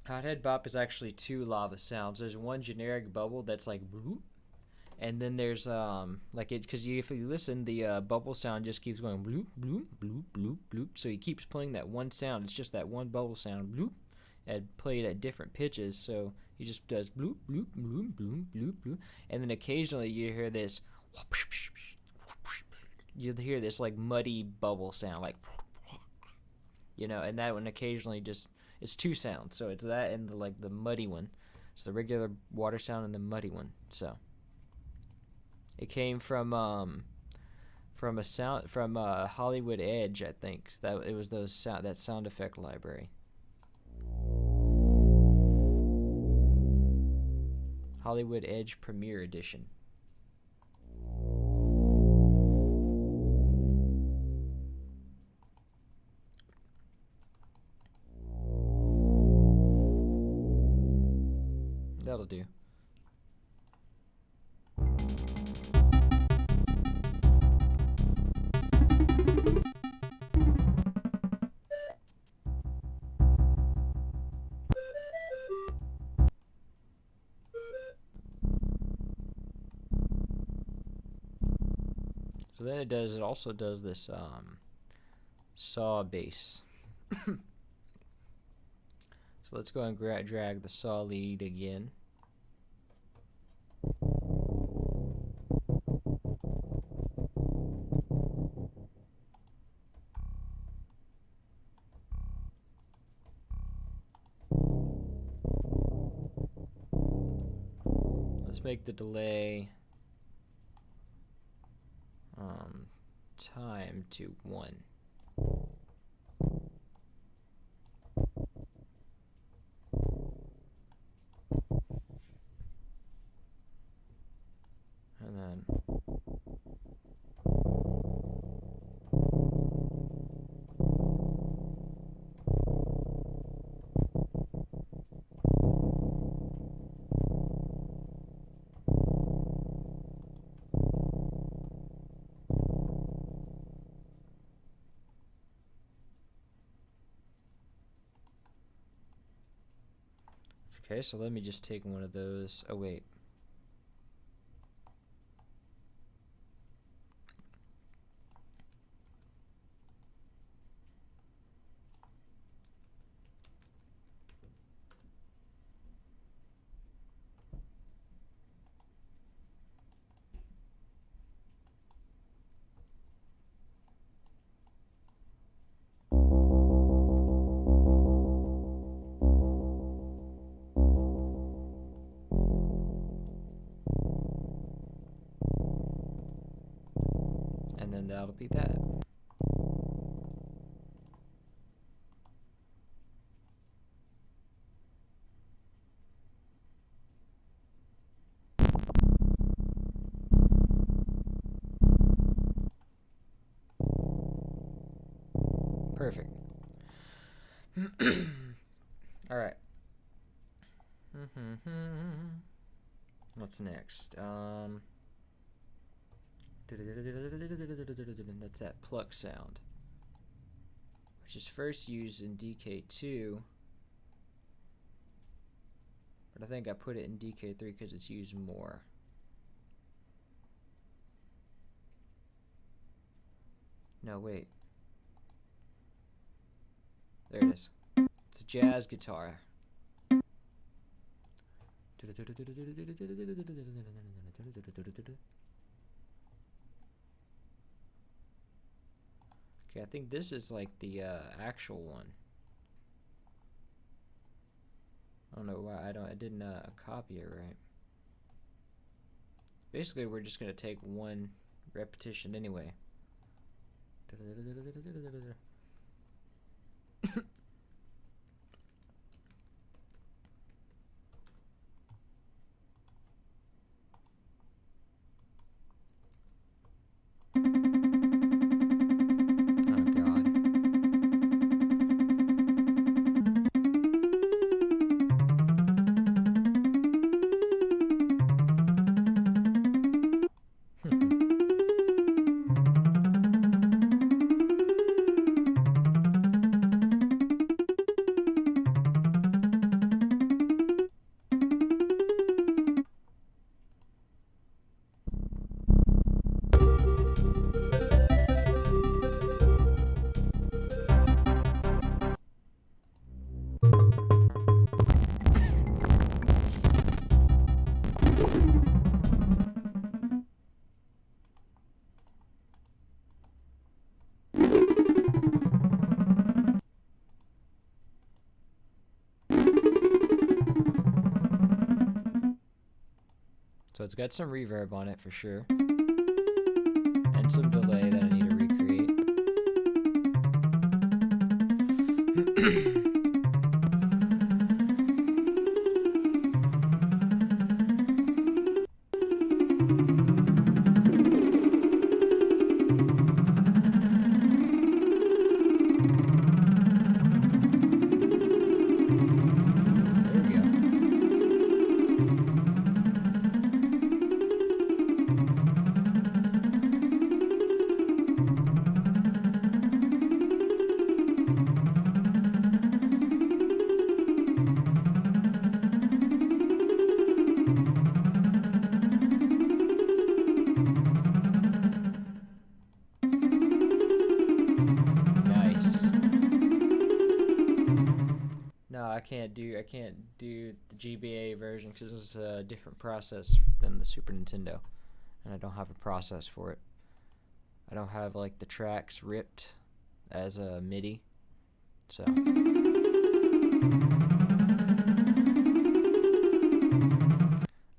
Speaker 1: Hothead bop is actually two lava sounds. There's one generic bubble that's like bloop, and then there's like it, because if you listen, the bubble sound just keeps going bloop bloop bloop bloop bloop. So he keeps playing that one sound. It's just that one bubble sound bloop, and played at different pitches. So he just does bloop bloop bloop bloop bloop bloop, and then occasionally you hear this. You'll hear this like muddy bubble sound, like, you know, and that one occasionally just. It's two sounds, so it's that and the muddy one. It's the regular water sound and the muddy one. So it came from a sound from Hollywood Edge, I think. That it was that sound effect library. Hollywood Edge Premiere Edition. That'll do. So then it also does this saw bass. So let's go and drag the saw lead again. Let's make the delay time to 1. And then okay, so let me just take one of those. Oh, wait. And then that'll be that. Perfect. All right. What's next? That's that pluck sound, which is first used in DK2, but I think I put it in DK3 because it's used more. No, wait. There it is. It's a jazz guitar. Okay, I think this is like the actual one. I don't know why I didn't copy it right. Basically, we're just gonna take one repetition anyway. So it's got some reverb on it for sure. And some delay that I need to recreate. I can't do the GBA version because it's a different process than the Super Nintendo, and I don't have a process for it. I don't have like the tracks ripped as a MIDI, so.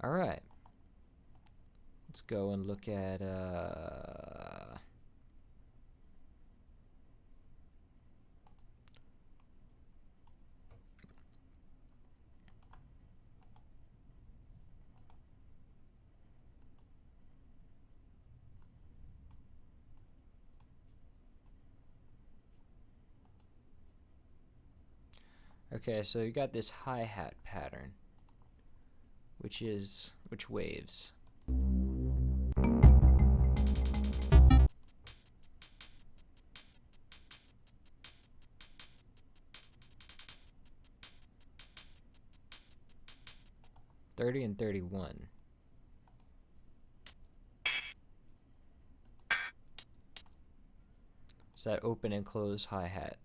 Speaker 1: All right, let's go and look at okay, so you got this hi-hat pattern, which waves. $30 and $31. It's that open and close hi-hat.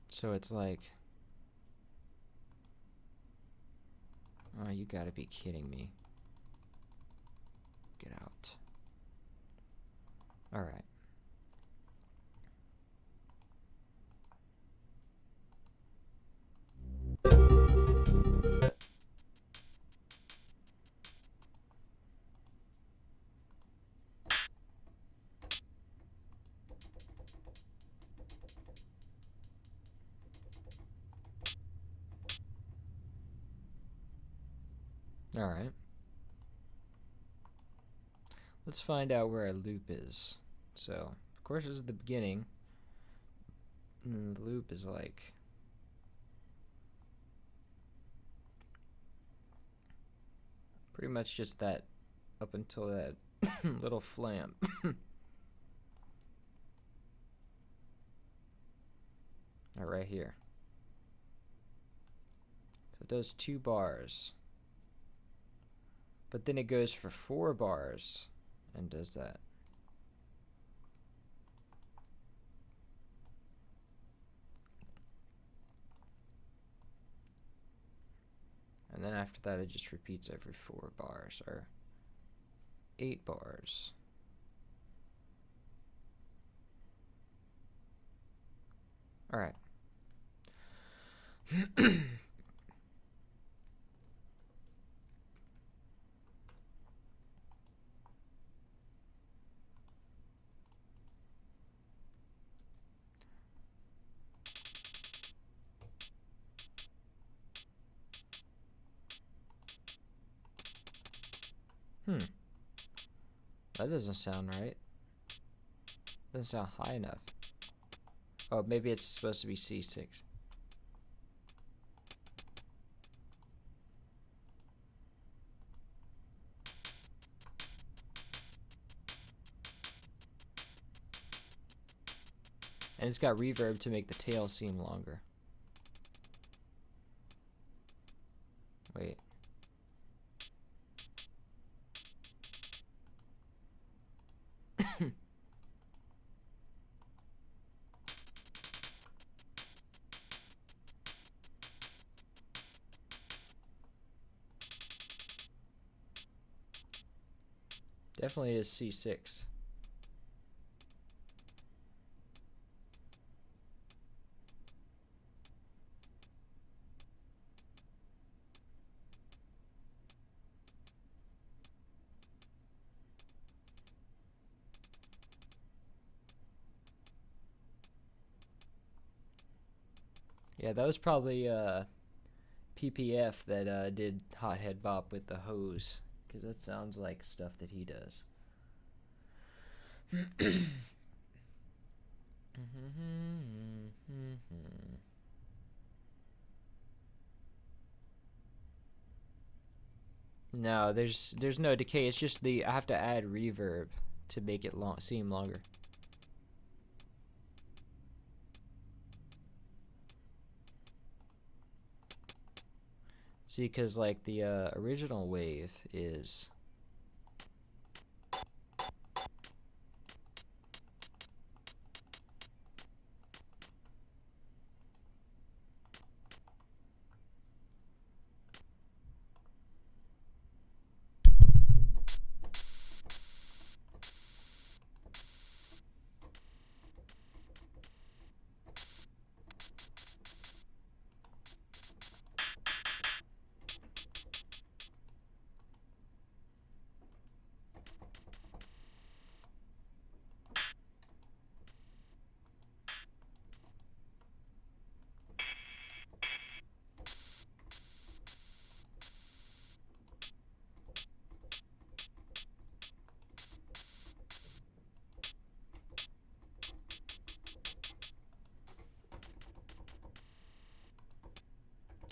Speaker 1: So it's like, oh, you gotta be kidding me. Get out. All right. All right. Let's find out where our loop is. So, of course, this is the beginning. And the loop is like pretty much just that up until that little flamp. Right here. So it does 2 bars. But then it goes for 4 bars and does that. And then after that, it just repeats every 4 bars, or 8 bars. All right. That doesn't sound right. Doesn't sound high enough. Oh, maybe it's supposed to be C6. And it's got reverb to make the tail seem longer. Wait. Definitely is C6. Yeah, that was probably PPF that did Hothead Bop with the hose, because that sounds like stuff that he does. No, there's no decay. It's just I have to add reverb to make it seem longer. See, because like the original wave is.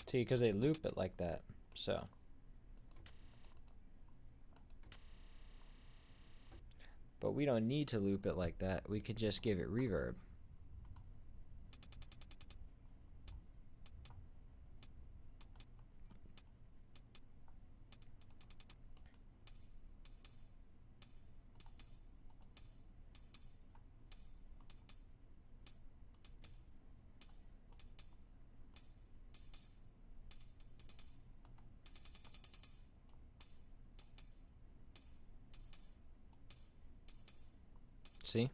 Speaker 1: See, because they loop it like that, so. But we don't need to loop it like that. We could just give it reverb. See?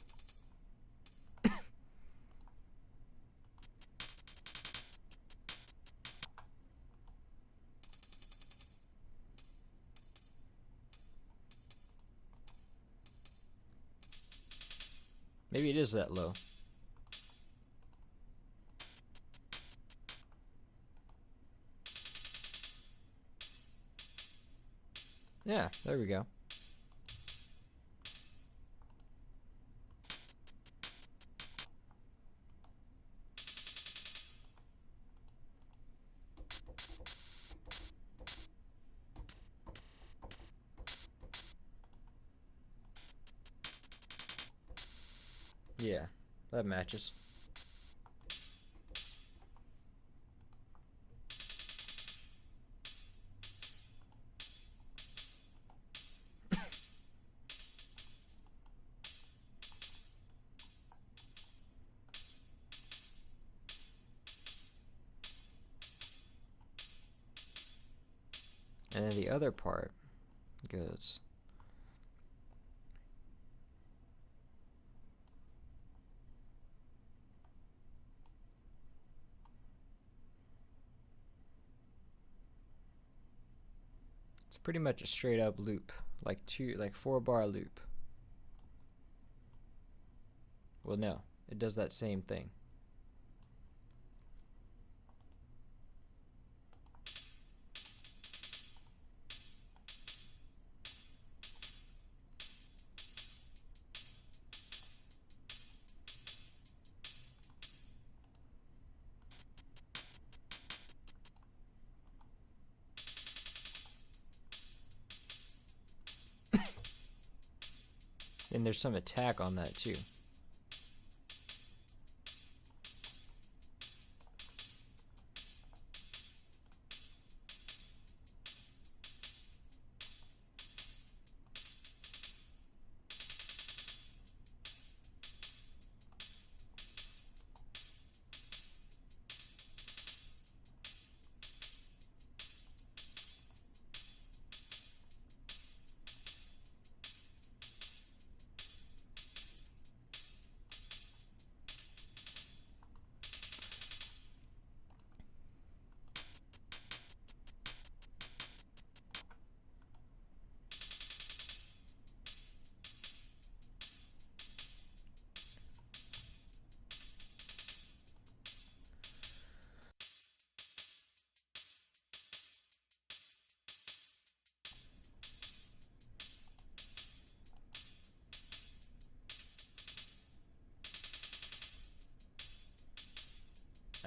Speaker 1: Maybe it is that low. Yeah, there we go. Yeah, that matches. And then the other part goes. It's pretty much a straight up loop, like 4-bar loop. Well, no, it does that same thing. And there's some attack on that too.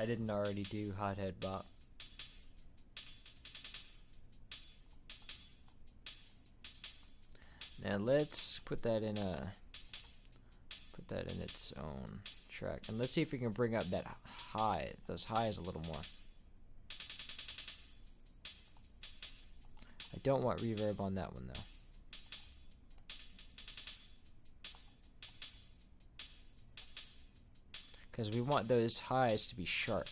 Speaker 1: I didn't already do Hothead Bop. Now let's put that in its own track, and let's see if we can bring up that high, those highs a little more. I don't want reverb on that one though. Because we want those highs to be sharp.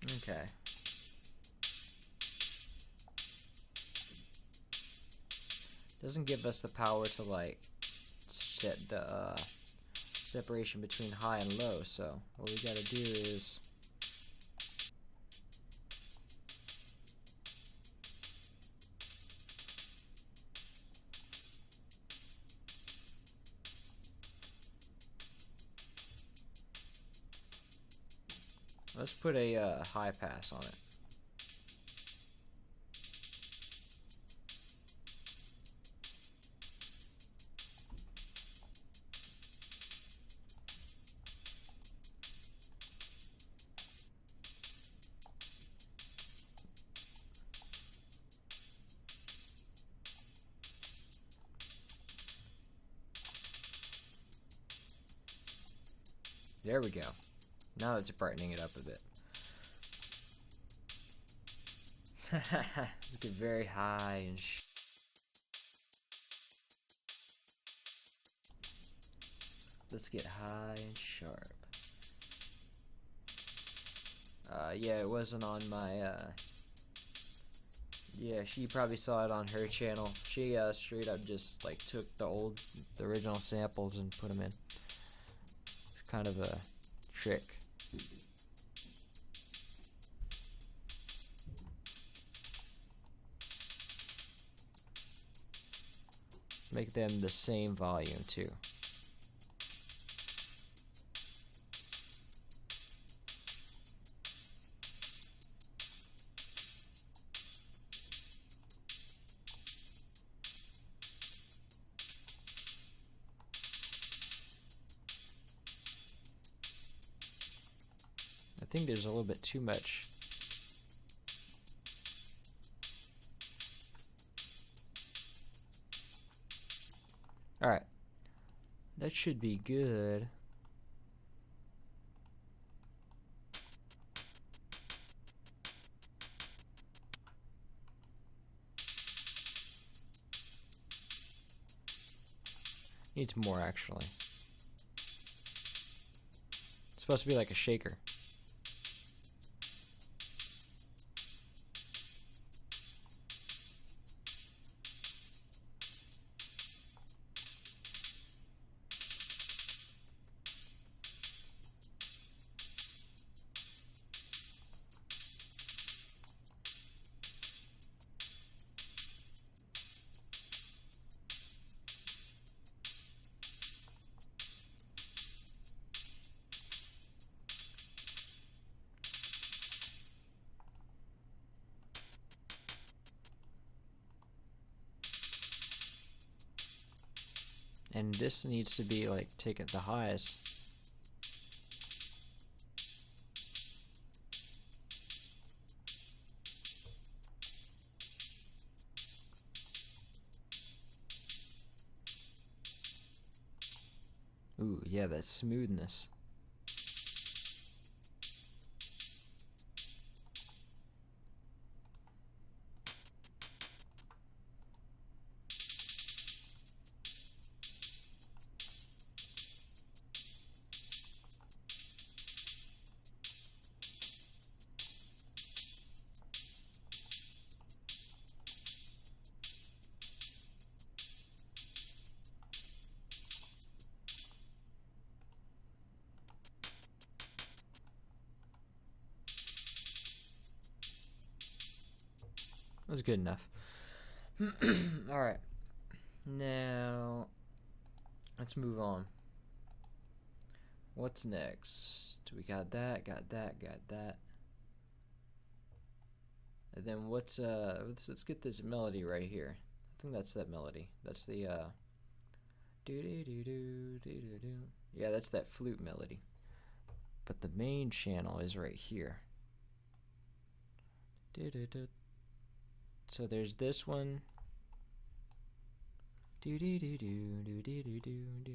Speaker 1: Okay. Doesn't give us the power to like set the separation between high and low, so what we gotta do is let's put a high pass on it. There we go. Now it's brightening it up a bit. Let's get very high and let's get high and sharp. Yeah, it wasn't on my yeah, she probably saw it on her channel. She straight up just like took the original samples and put them in. It's kind of a trick. Make them the same volume too. I think there's a little bit too much. Alright. That should be good. Needs more actually. It's supposed to be like a shaker. And this needs to be like take it the highest. Ooh, yeah, that smoothness. was good enough. All right. Now, let's move on. What's next? We got that, got that, got that. And then what's let's get this melody right here. I think that's that melody. That's the do do do do do do do. Yeah, that's that flute melody. But the main channel is right here. Do do do. So there's this one. Do do do do do do do do do.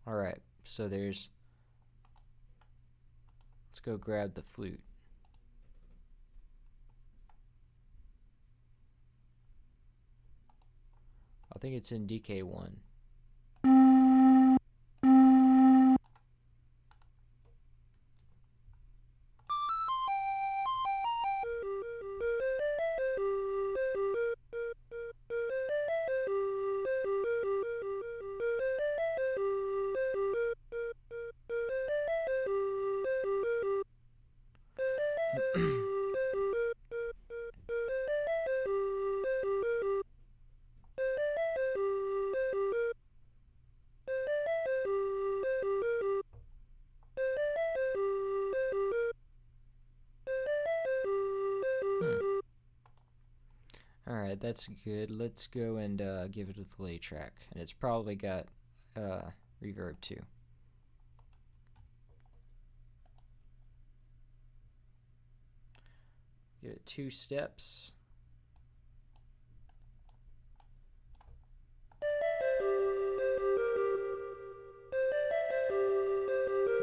Speaker 1: All right, so there's, let's go grab the flute. I think it's in DK1. Alright, that's good. Let's go and give it a delay track. And it's probably got reverb too. Give it 2 steps.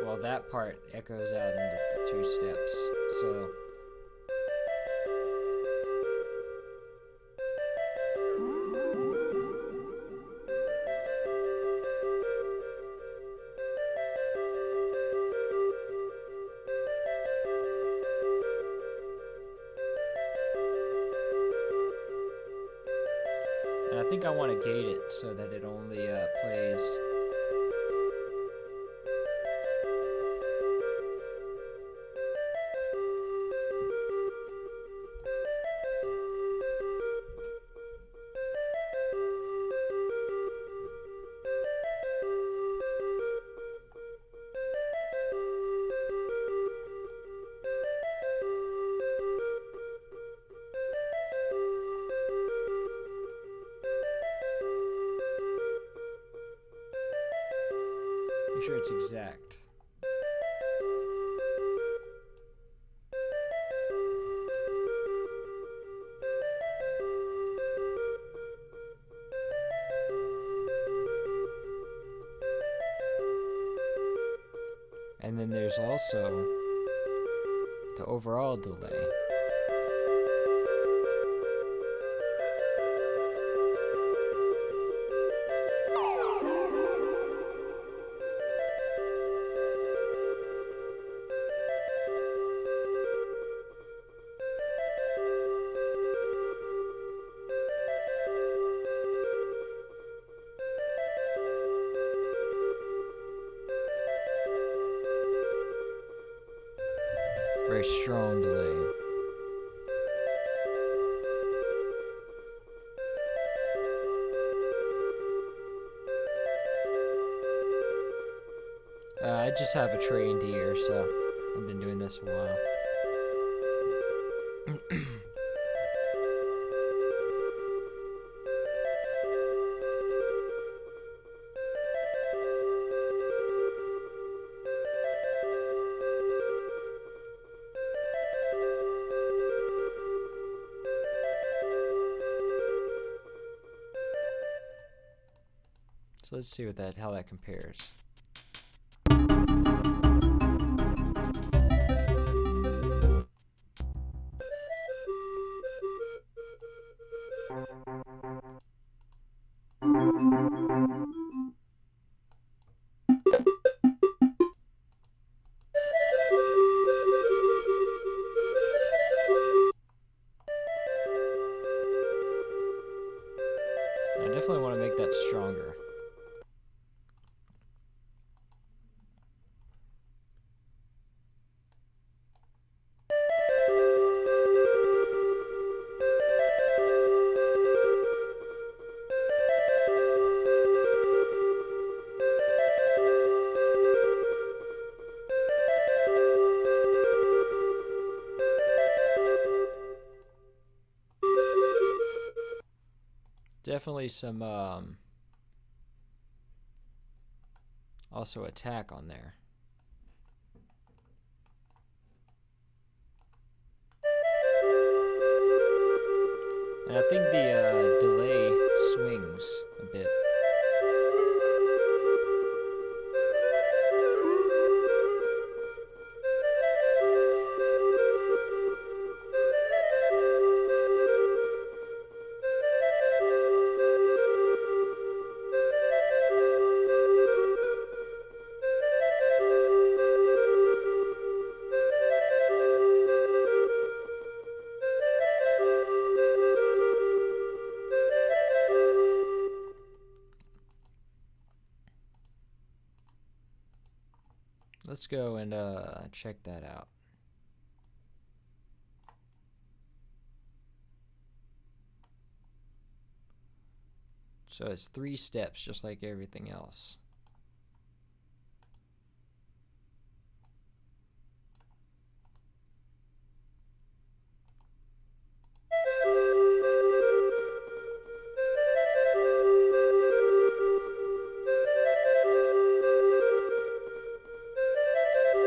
Speaker 1: Well, that part echoes out into the 2 steps. So I think I want to gate it so that it only plays. Make sure it's exact. And then there's also the overall delay. Very strong delay. I just have a trained ear, so I've been doing this a while. So let's see how that compares. definitely want to make that stronger. Definitely some also attack on there. And I think the delay swings a bit. Let's go and check that out. So it's 3 steps, just like everything else.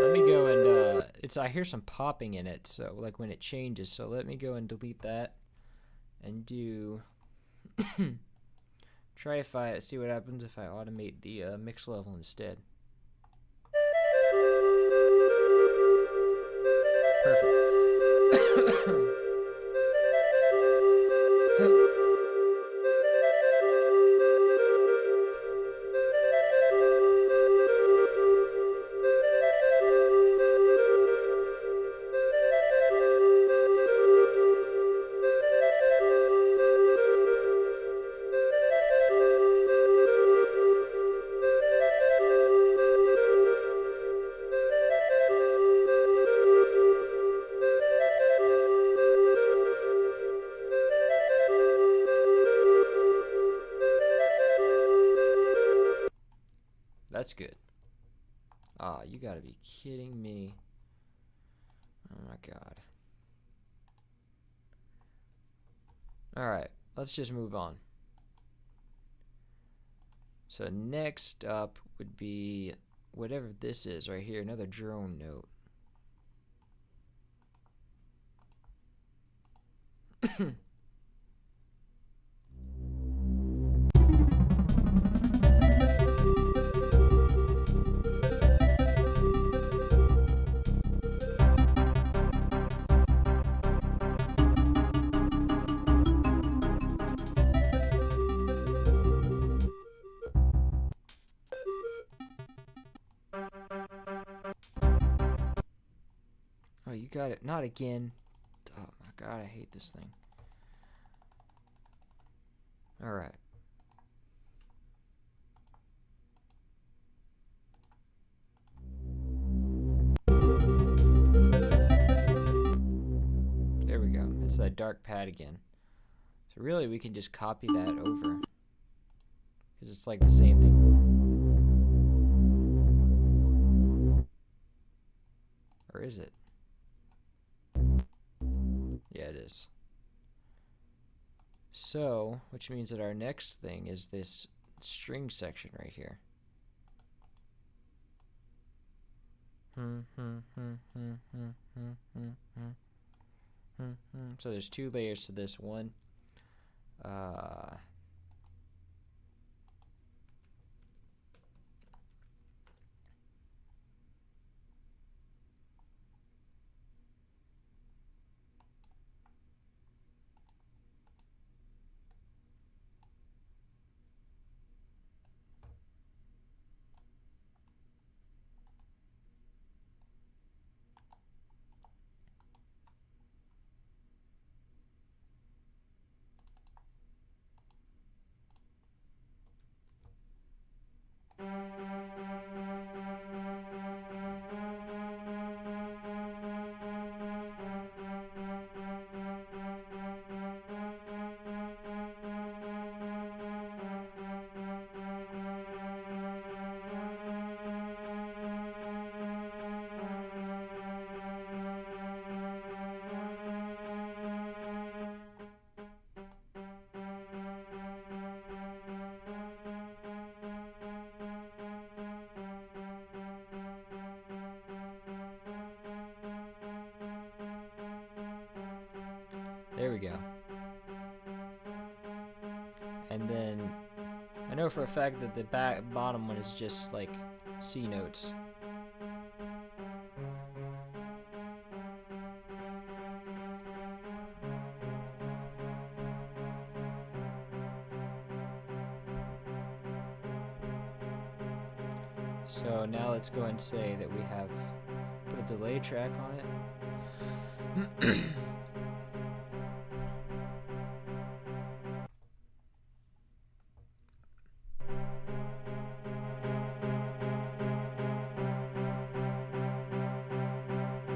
Speaker 1: Let me go and I hear some popping in it, so like when it changes. So let me go and delete that and do see what happens if I automate the mix level instead. Perfect. That's good. Ah, you gotta be kidding me. Oh my god. Alright, let's just move on. So next up would be whatever this is right here, another drone note. Oh, you got it. Not again. Oh my god, I hate this thing. Alright. There we go. It's that dark pad again. So really we can just copy that over. Because it's like the same thing. Or is it? Yeah, it is. So, which means that our next thing is this string section right here. So there's 2 layers to this one. There we go. And then I know for a fact that the bottom one is just like C notes. So now let's go and say that we have put a delay track on it.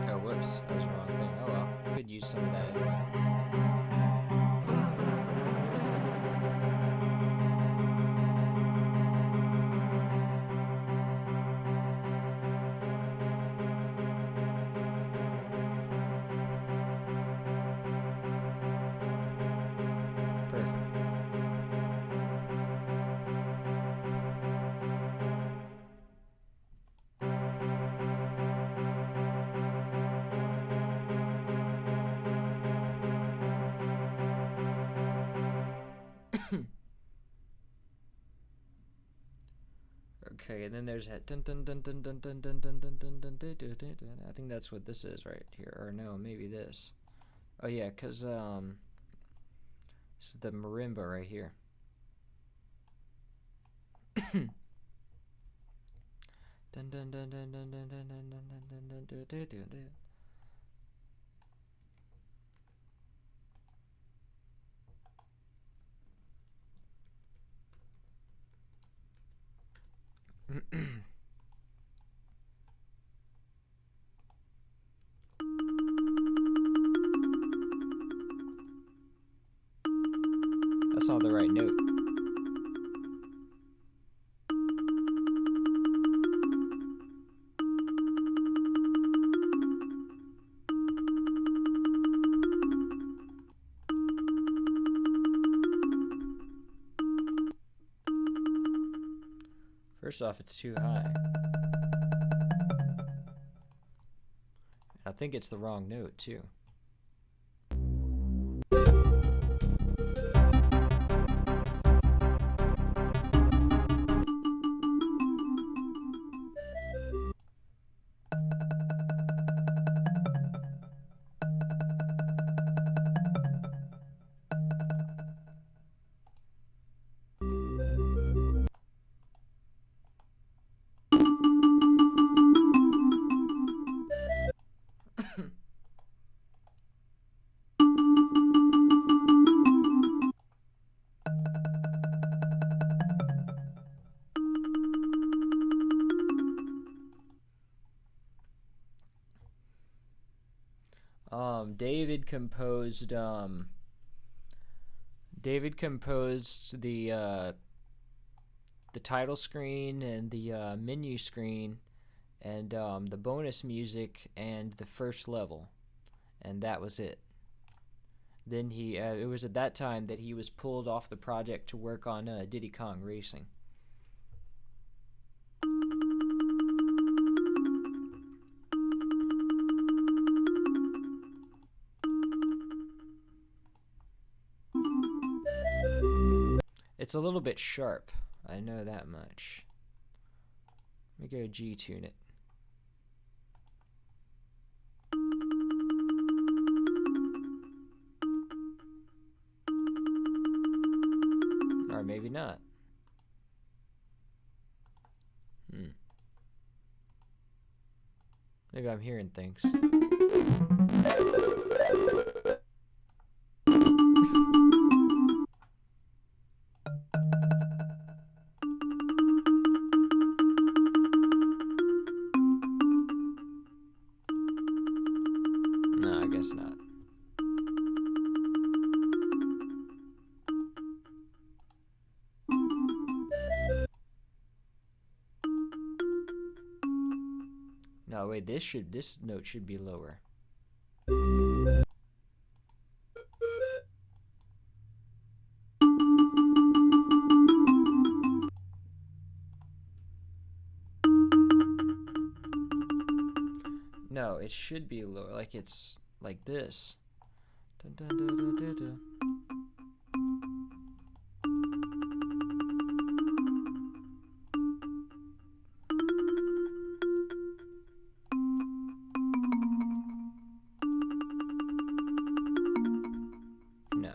Speaker 1: Oh, whoops, that was the wrong thing. Oh well, could use some of that anyway. Okay, and then there's that dun dun dun dun dun dun dun dun dun dun dun dun dun dun. I think that's what this is right here, or no, maybe this. Oh yeah, cause this is the marimba right here. Dun dun dun dun dun dun dun dun dun dun dun dun dun dun. That's not the right note. First off, it's too high. I think it's the wrong note too. David composed the title screen and the menu screen and the bonus music and the first level, and that was it. Then he it was at that time that he was pulled off the project to work on Diddy Kong Racing. It's a little bit sharp, I know that much. Let me go G-tune it. Or maybe not. Maybe I'm hearing things. No, I guess not. No, wait, this note should be lower. No, it should be lower, like it's like this. Dun, dun, dun, dun, dun, dun. No.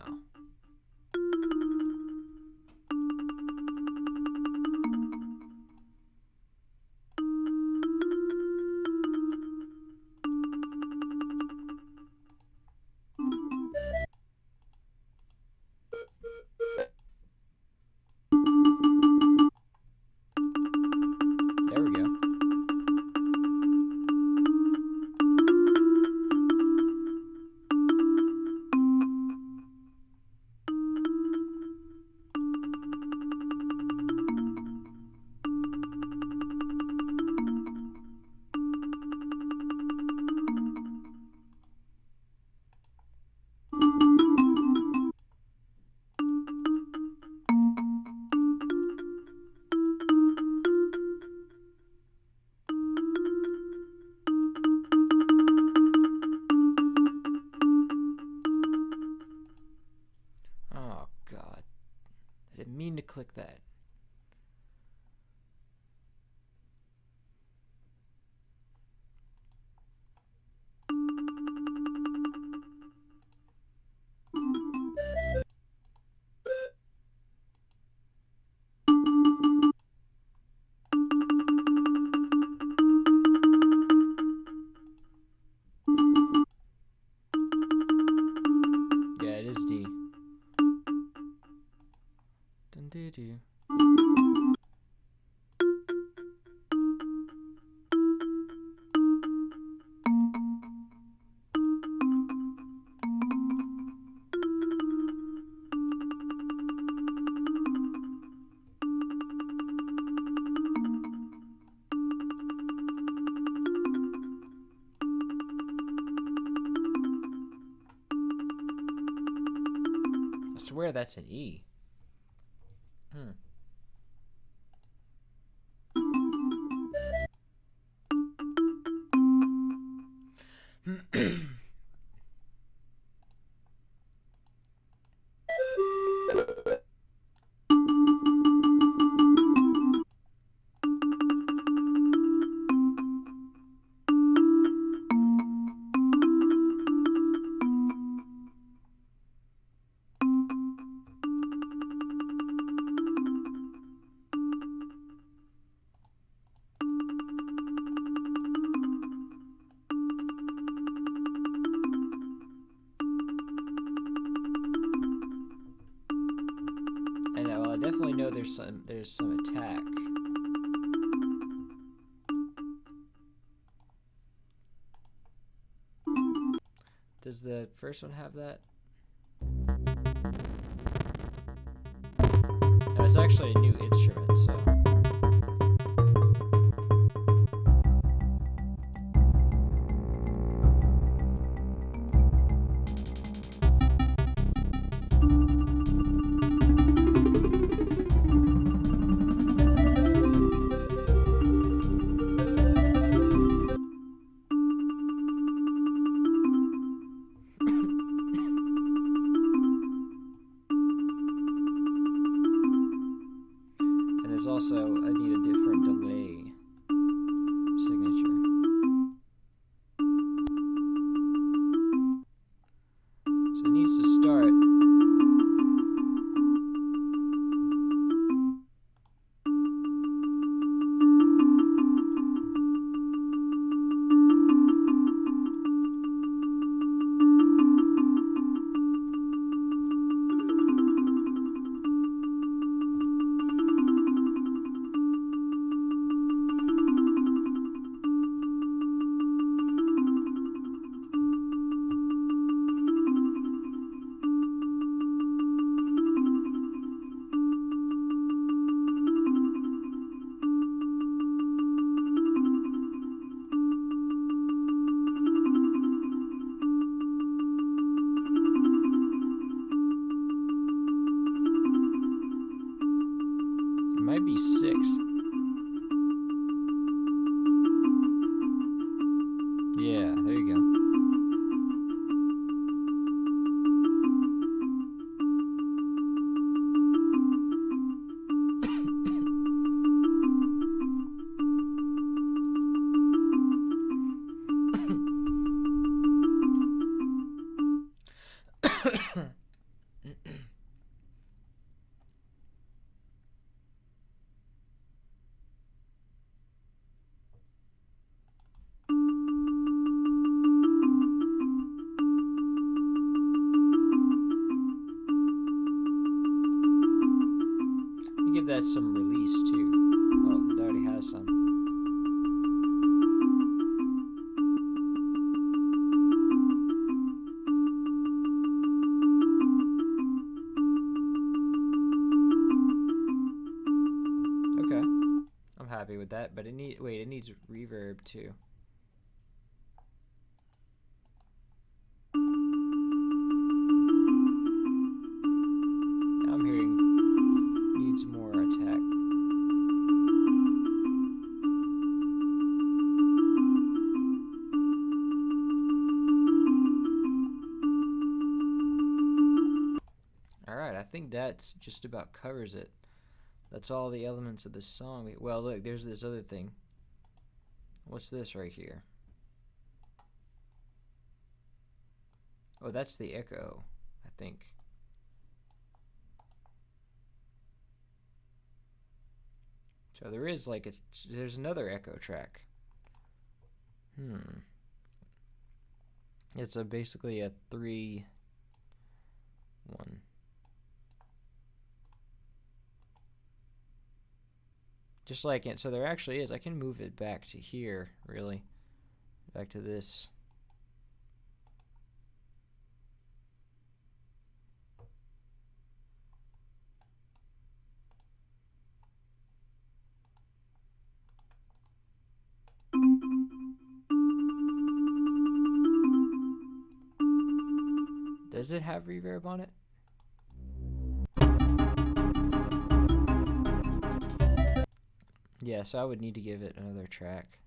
Speaker 1: There we go. Oh god. I didn't mean to click that. Yeah, it is D. Dun doo doo. I swear that's an E. I definitely know there's some attack. Does the first one have that? No, it's actually a new instrument, so. Also, I need a different delay signature. So it needs to start. Might be 6. Yeah, there you go. Give that some release too. Oh, it already has some. Okay, I'm happy with that, but it needs reverb too. Now I'm hearing needs more attack. Alright, I think that's just about covers it. That's all the elements of this song. Well, look, there's this other thing. What's this right here? Oh, that's the echo, I think. So there is like there's another echo track. It's basically a 3-1. Just like it. So there actually is. I can move it back to here, really. Back to this. Does it have reverb on it? Yeah, so I would need to give it another track.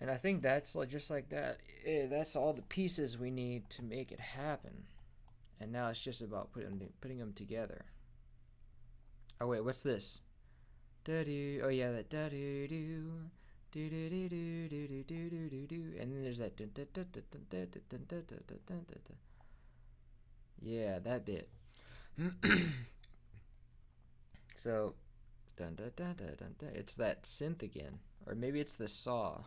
Speaker 1: And I think that's like just like that. That's all the pieces we need to make it happen. And now it's just about putting them together. Oh wait, what's this? Da-do. Oh yeah, that da-do-do. Do-do-do-do-do-do-do-do-do. And then there's that. Yeah, that bit. So, it's that synth again. Or maybe it's the saw.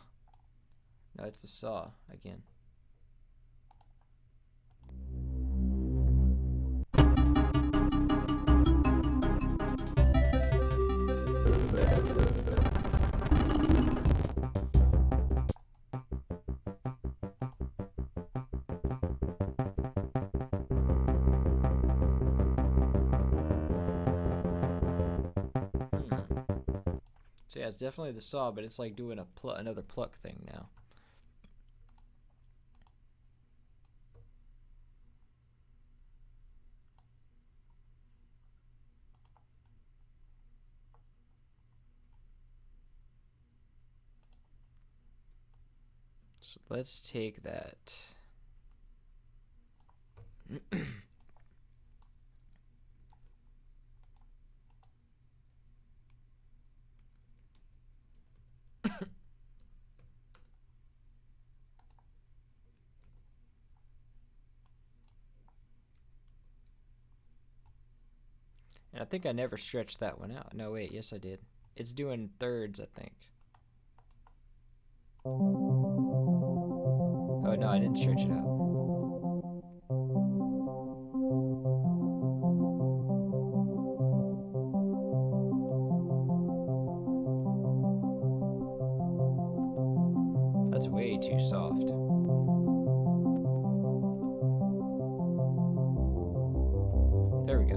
Speaker 1: No, it's the saw again. So yeah, it's definitely the saw, but it's like doing another pluck thing now. So let's take that. And I think I never stretched that one out. No, wait, yes I did. It's doing thirds, I think. Oh no, I didn't stretch it out. That's way too soft. There we go.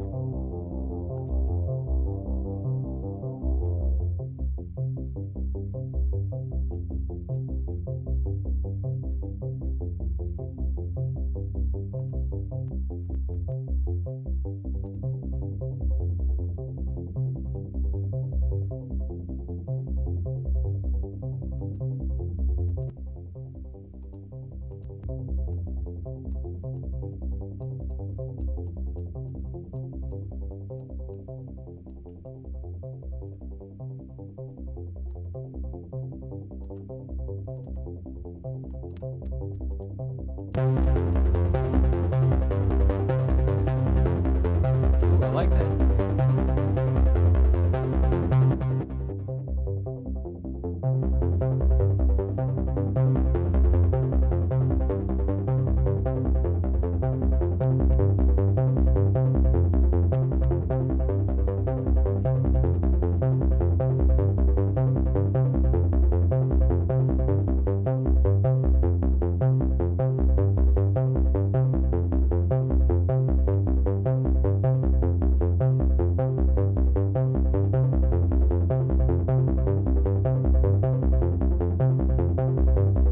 Speaker 1: Ooh, I like that.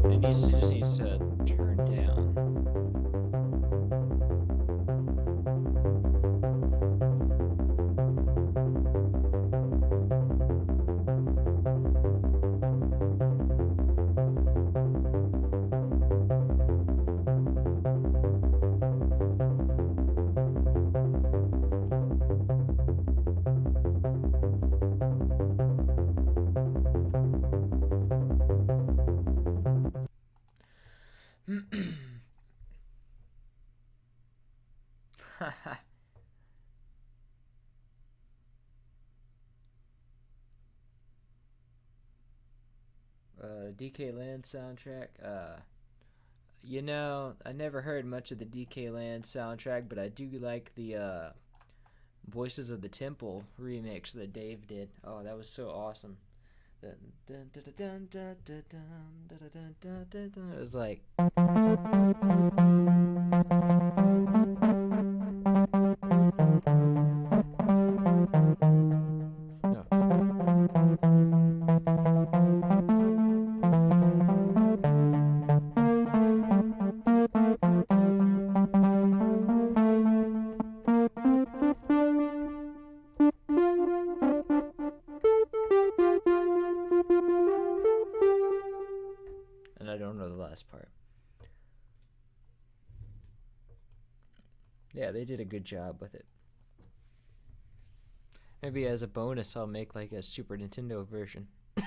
Speaker 1: It just needs to turn down. DK Land soundtrack. You know, I never heard much of the DK Land soundtrack, but I do like the Voices of the Temple remix that Dave did. Oh, that was so awesome. It was like. And I don't know the last part. Yeah, they did a good job with it. Maybe as a bonus, I'll make like a Super Nintendo version. It's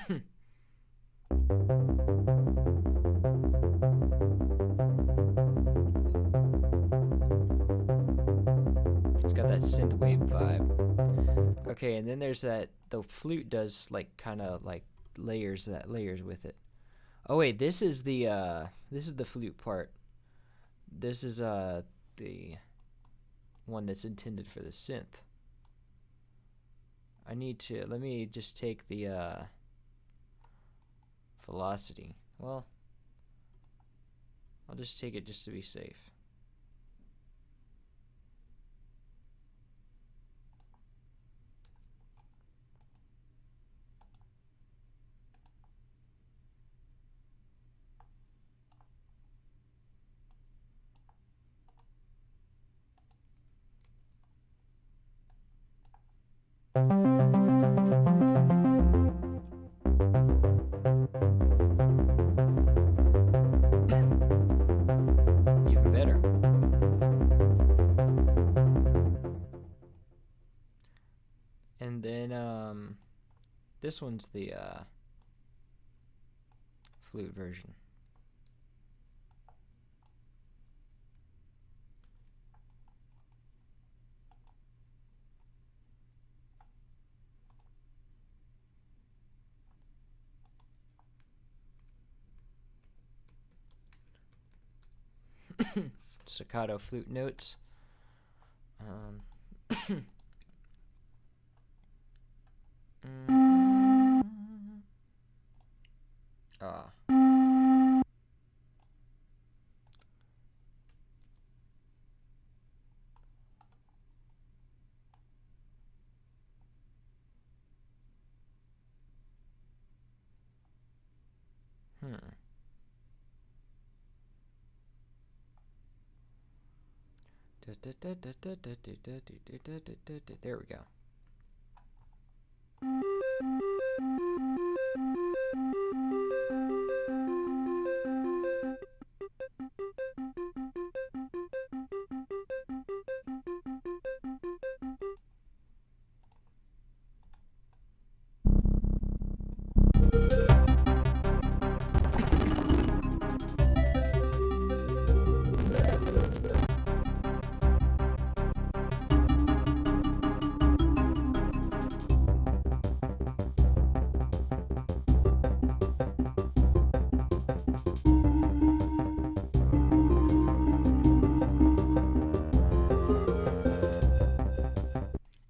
Speaker 1: got that synthwave vibe. Okay, and then there's that. The flute does like kind of like layers with it. Oh wait, this is the flute part. This is the one that's intended for the synth. Let me just take the velocity. Well, I'll just take it just to be safe. Even better. And then this one's the flute version. Staccato flute notes. There we go.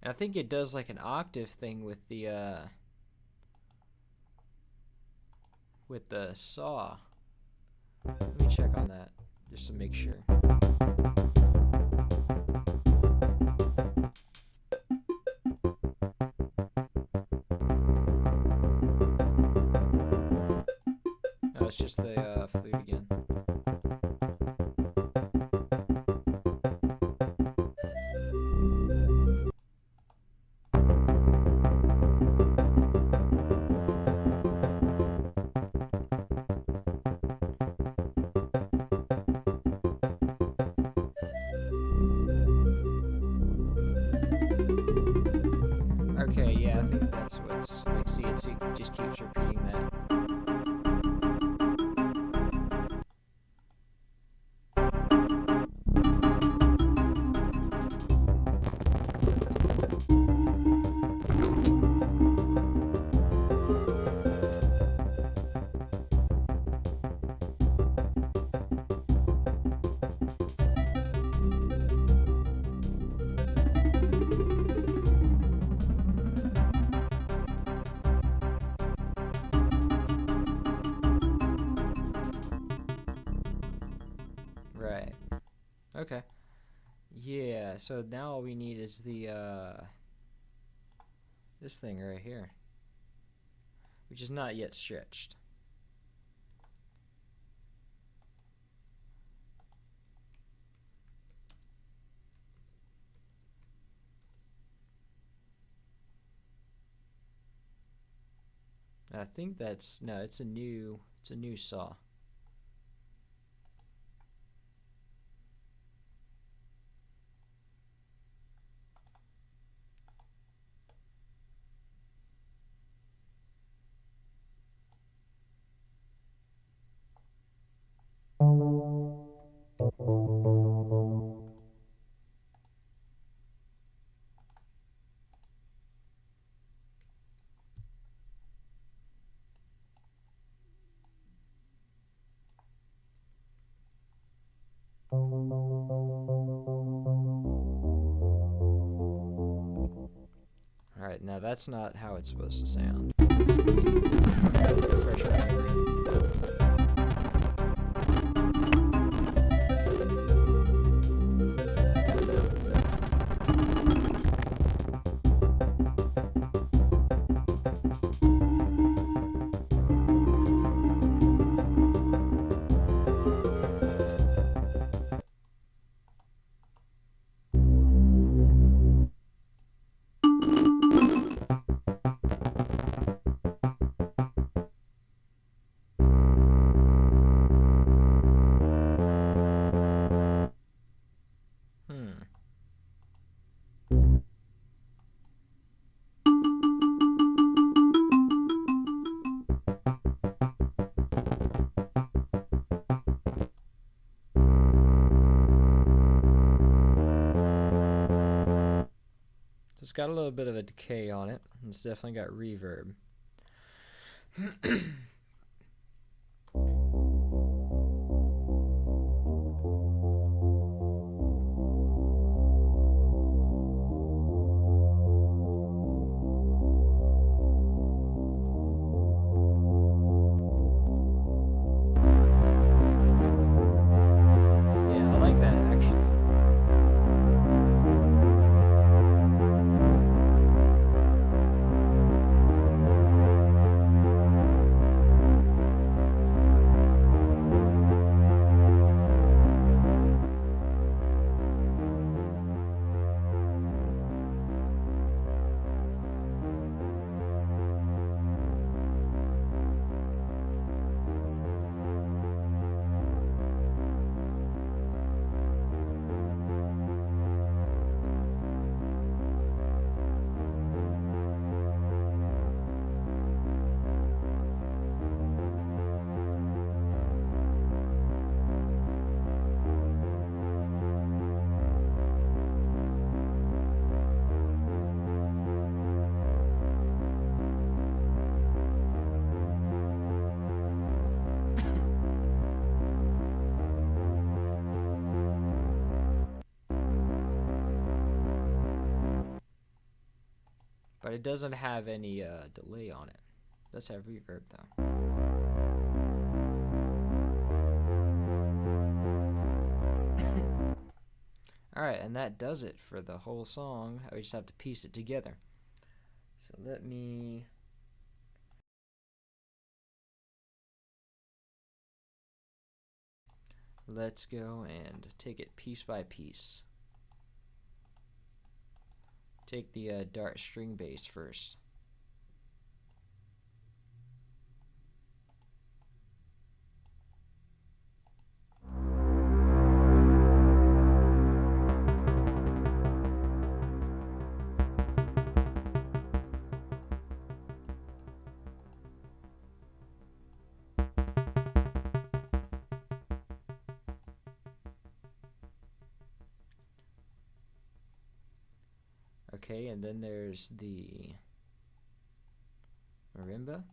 Speaker 1: I think it does like an octave thing with the saw. Let me check on that just to make sure. No, it's just the flute again. Okay, yeah, I think that's what's like. See, it just keeps repeating that. Right. Okay. Yeah, so now all we need is the this thing right here, which is not yet stretched. I think that's no, it's a new saw. Alright, now that's not how it's supposed to sound. It's got a little bit of a decay on it. It's definitely got reverb. Yeah, I like that actually. But it doesn't have any delay on it. It does have reverb though. Alright, and that does it for the whole song. I just have to piece it together. So let's go and take it piece by piece. Take the Dart string bass first. Okay, and then there's the marimba.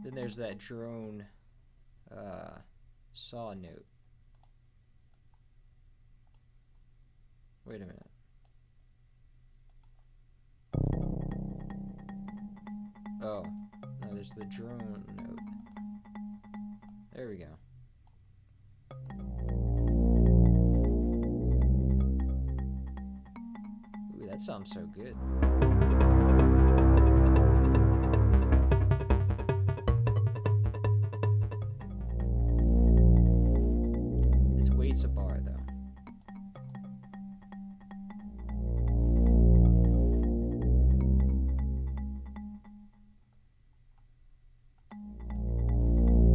Speaker 1: Then there's that drone saw note. Wait a minute. Oh, no, there's the drone note. There we go. Ooh, that sounds so good. It's a bar though.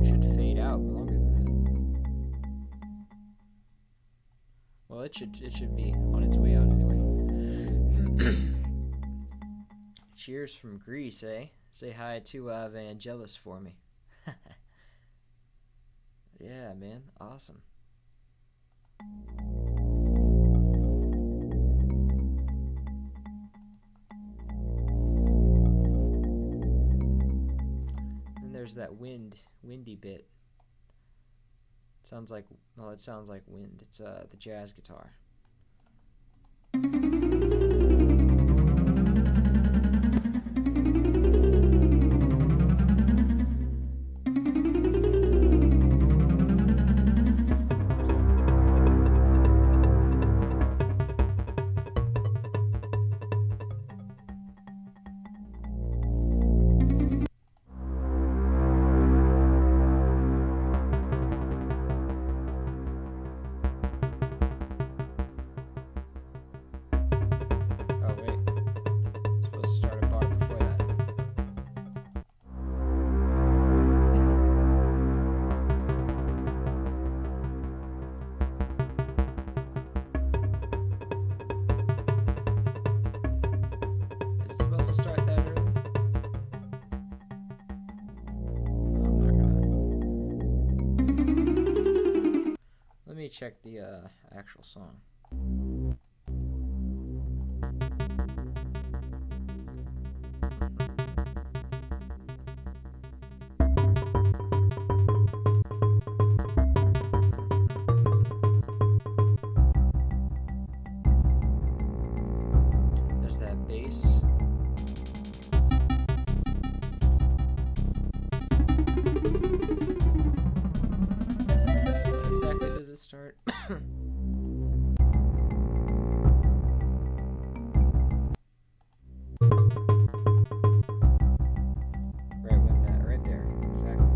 Speaker 1: Should fade out longer than that. Well, it should be on its way out anyway. Cheers from Greece, eh? Say hi to Vangelis for me. Yeah, man, awesome. And there's that windy bit. Sounds like, well, it sounds like wind. It's the jazz guitar. Check the actual song. There's that bass. Start. Right there, exactly.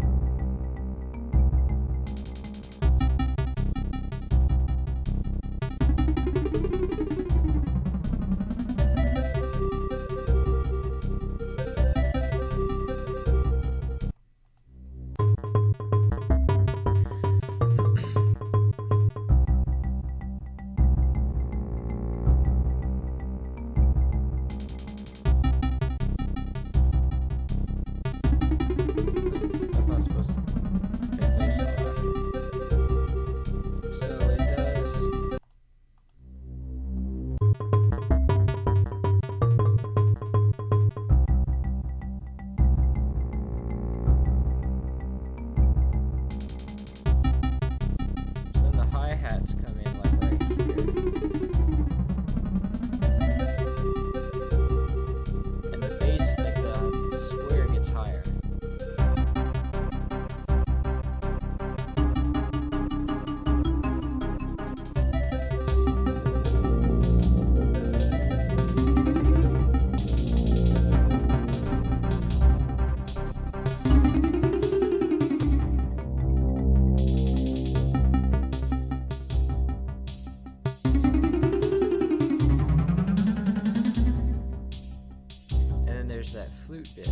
Speaker 1: that flute bit.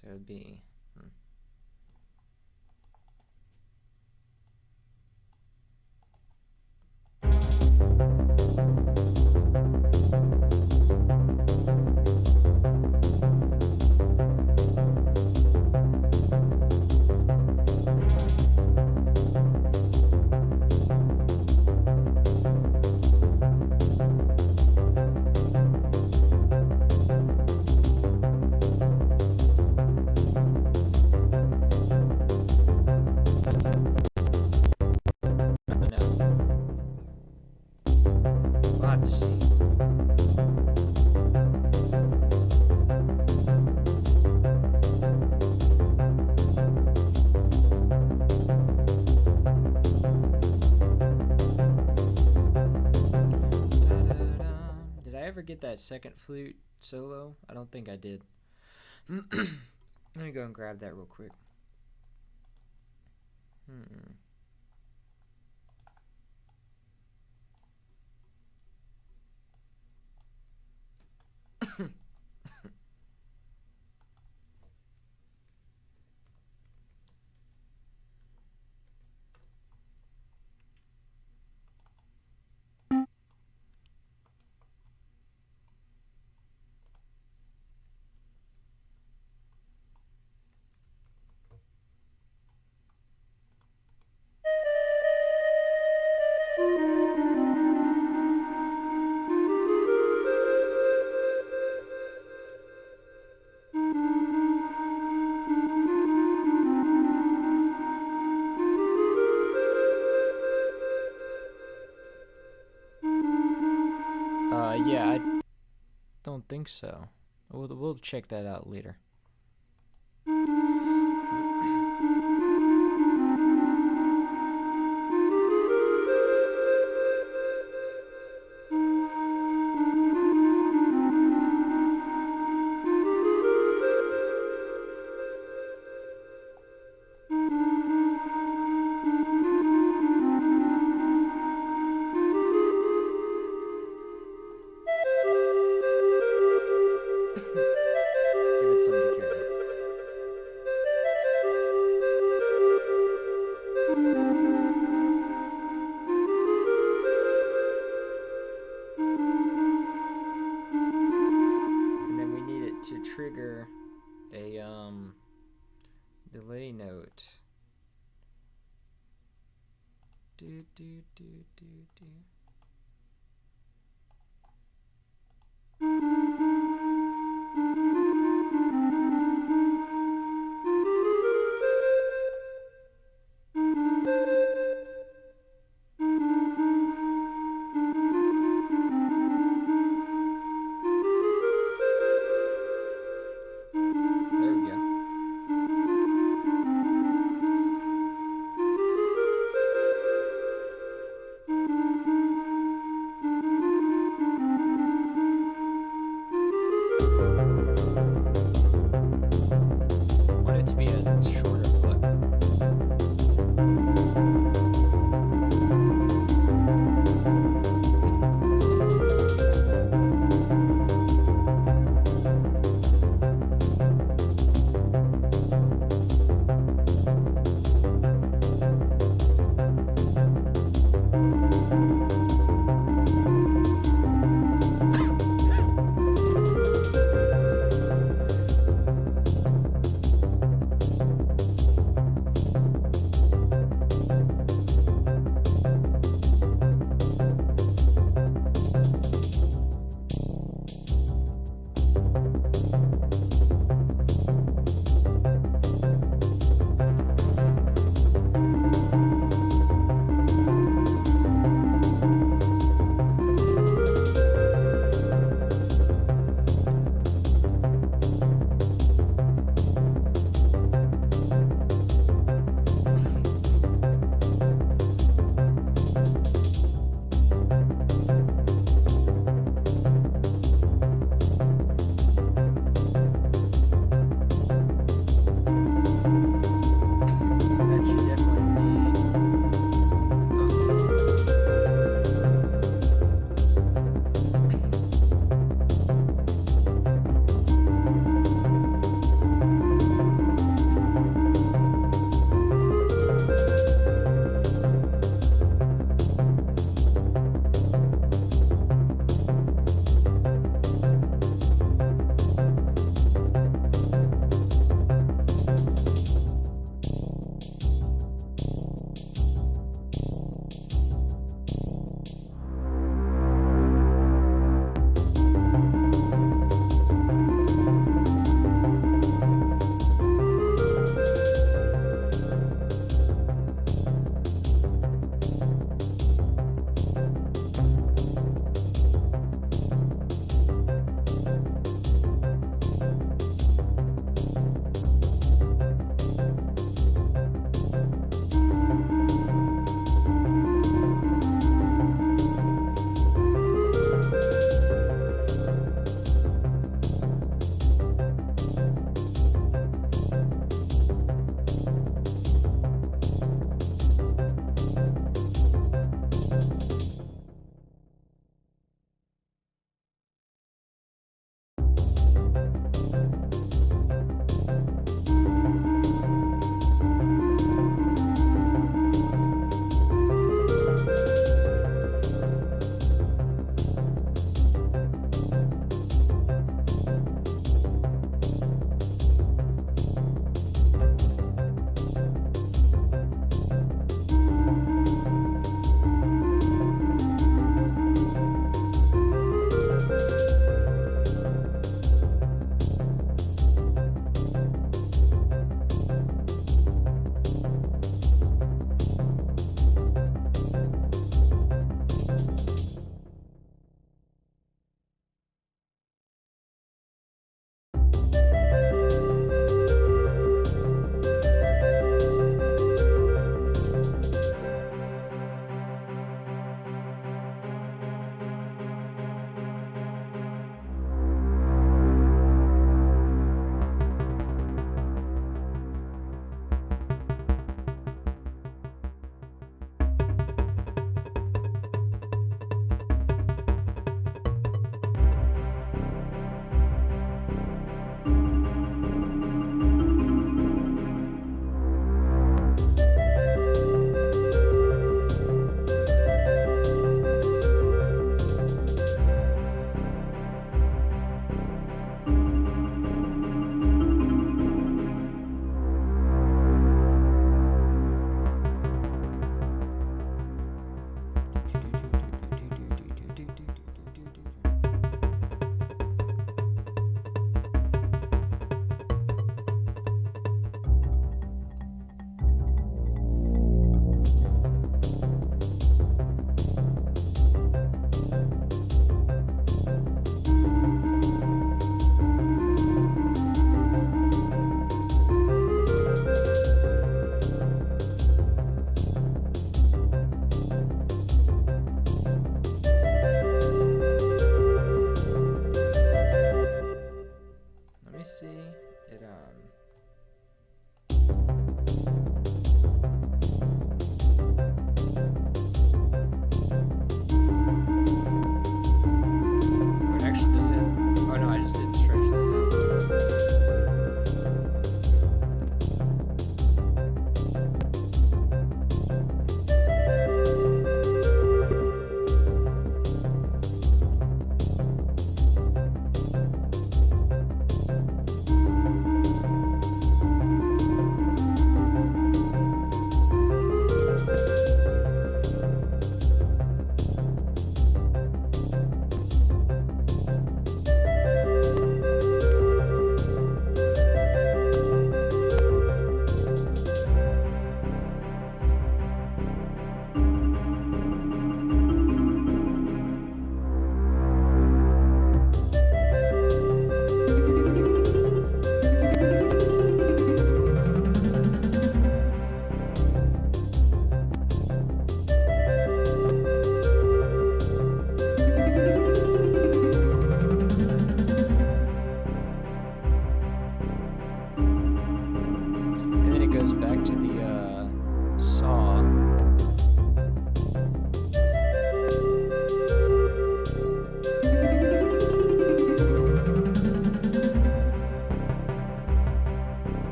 Speaker 1: So it would be ever get that second flute solo? I don't think I did. Let me go and grab that real quick. Yeah, I don't think so. We'll check that out later. Give it some decay. And then we need it to trigger a delay note. Do do do do do. There we go.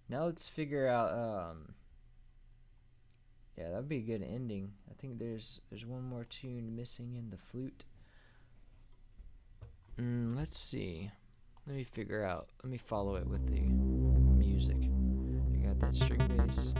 Speaker 1: Now let's figure out. Yeah, that'd be a good ending. I think there's one more tune missing in the flute. Let's see. Let me figure out. Let me follow it with the music. You got that string bass.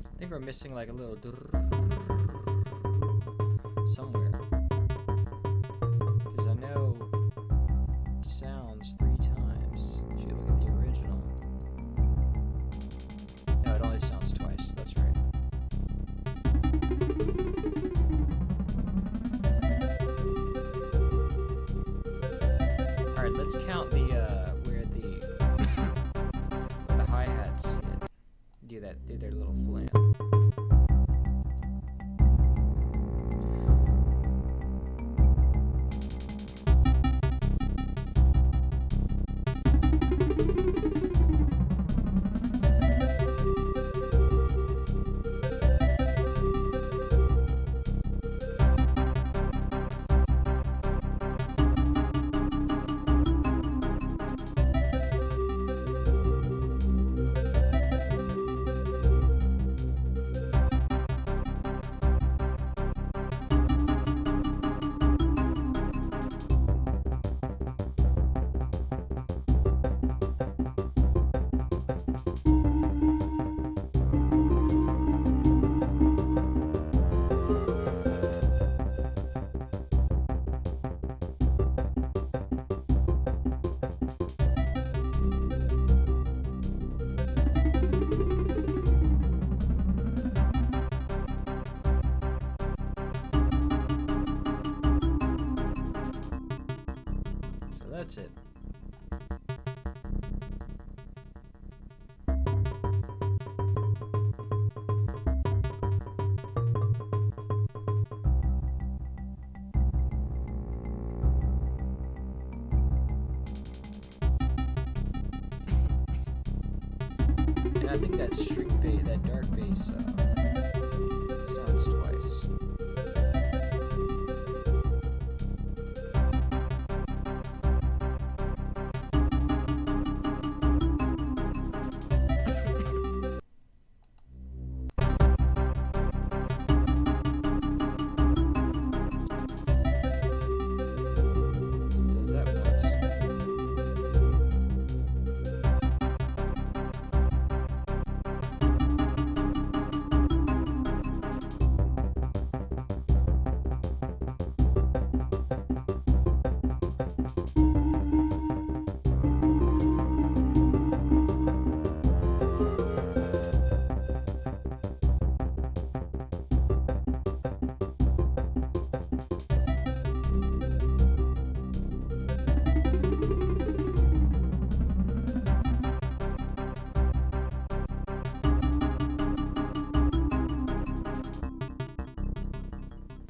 Speaker 1: I think we're missing like a little somewhere. Because I know it sounds 3 times if you look at the original. No, it only sounds twice. That's right. Alright, let's count the where the hi-hats hit. Do their little flam. And I think that string bass, that dark bass, sounds twice.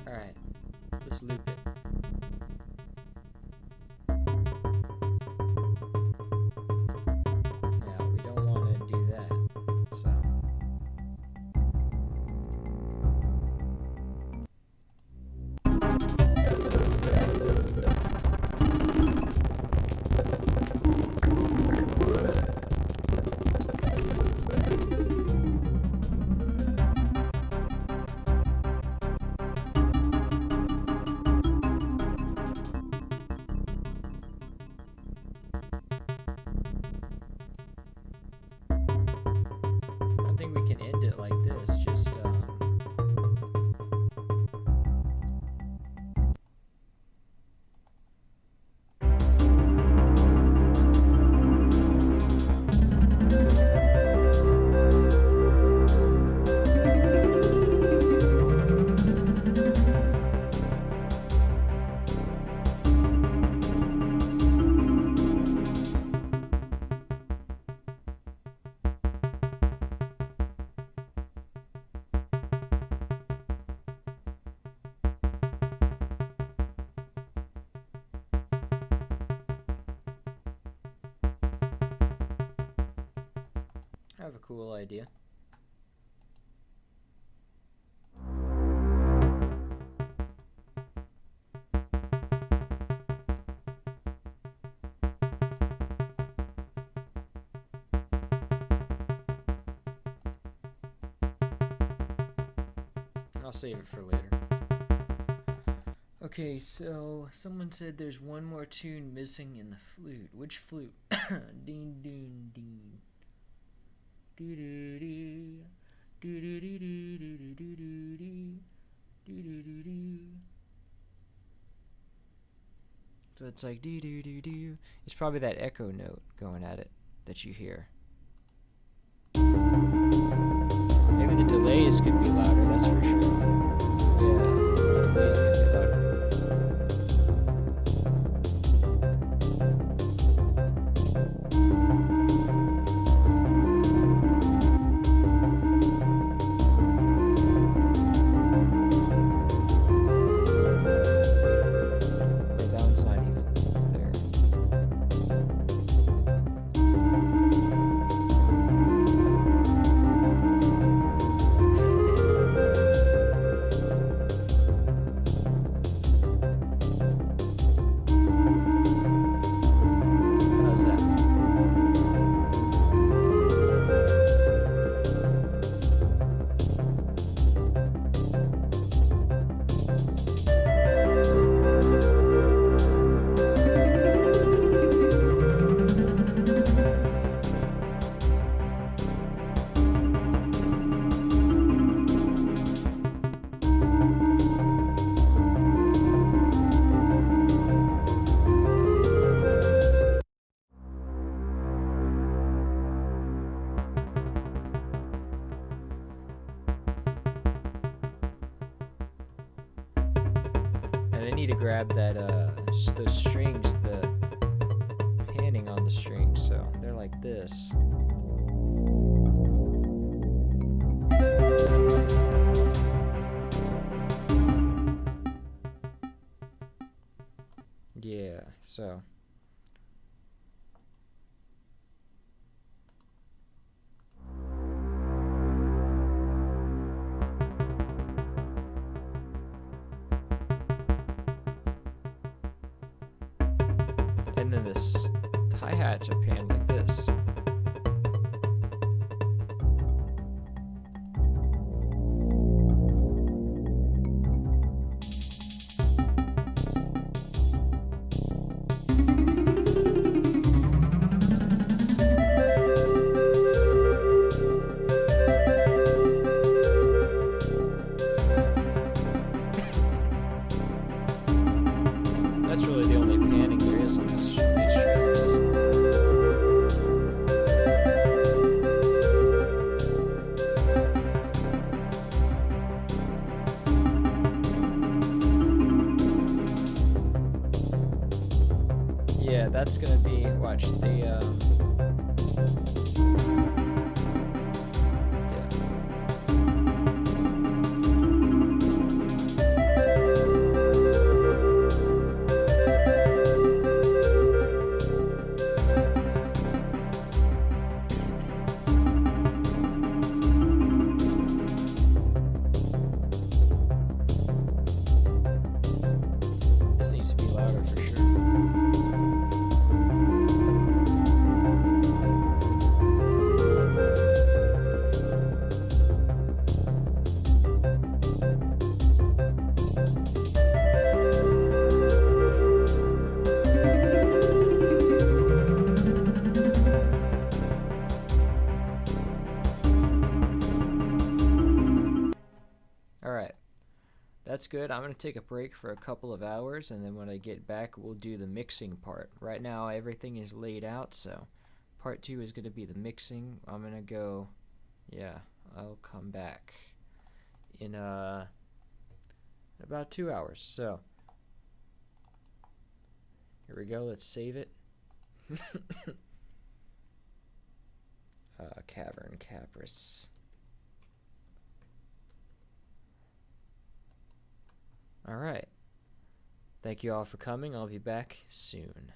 Speaker 1: Alright, let's loop it. Now, we don't want to do that, so. I think we can end it like this, just I have a cool idea. I'll save it for later. Okay, so someone said there's one more tune missing in the flute. Which flute? Ding ding ding. Do do do do do do do do do do do do do. So it's like do do do do. It's probably that echo note going at it that you hear. Maybe the delays could be louder, that's for sure. Yeah, the delays could be louder. need to grab that those strings, the panning on the strings, so they're like this. Yeah, so this hi-hats are panned like this. That's really the only panning there is on these tracks. Yeah, that's gonna be, watch, the, yeah. This needs to be louder for sure. Alright, that's good. I'm going to take a break for a couple of hours, and then when I get back, we'll do the mixing part. Right now, everything is laid out, so part 2 is going to be the mixing. I'm going to go, yeah, I'll come back in about 2 hours. So, here we go. Let's save it. Cavern, Caprice. Alright. Thank you all for coming. I'll be back soon.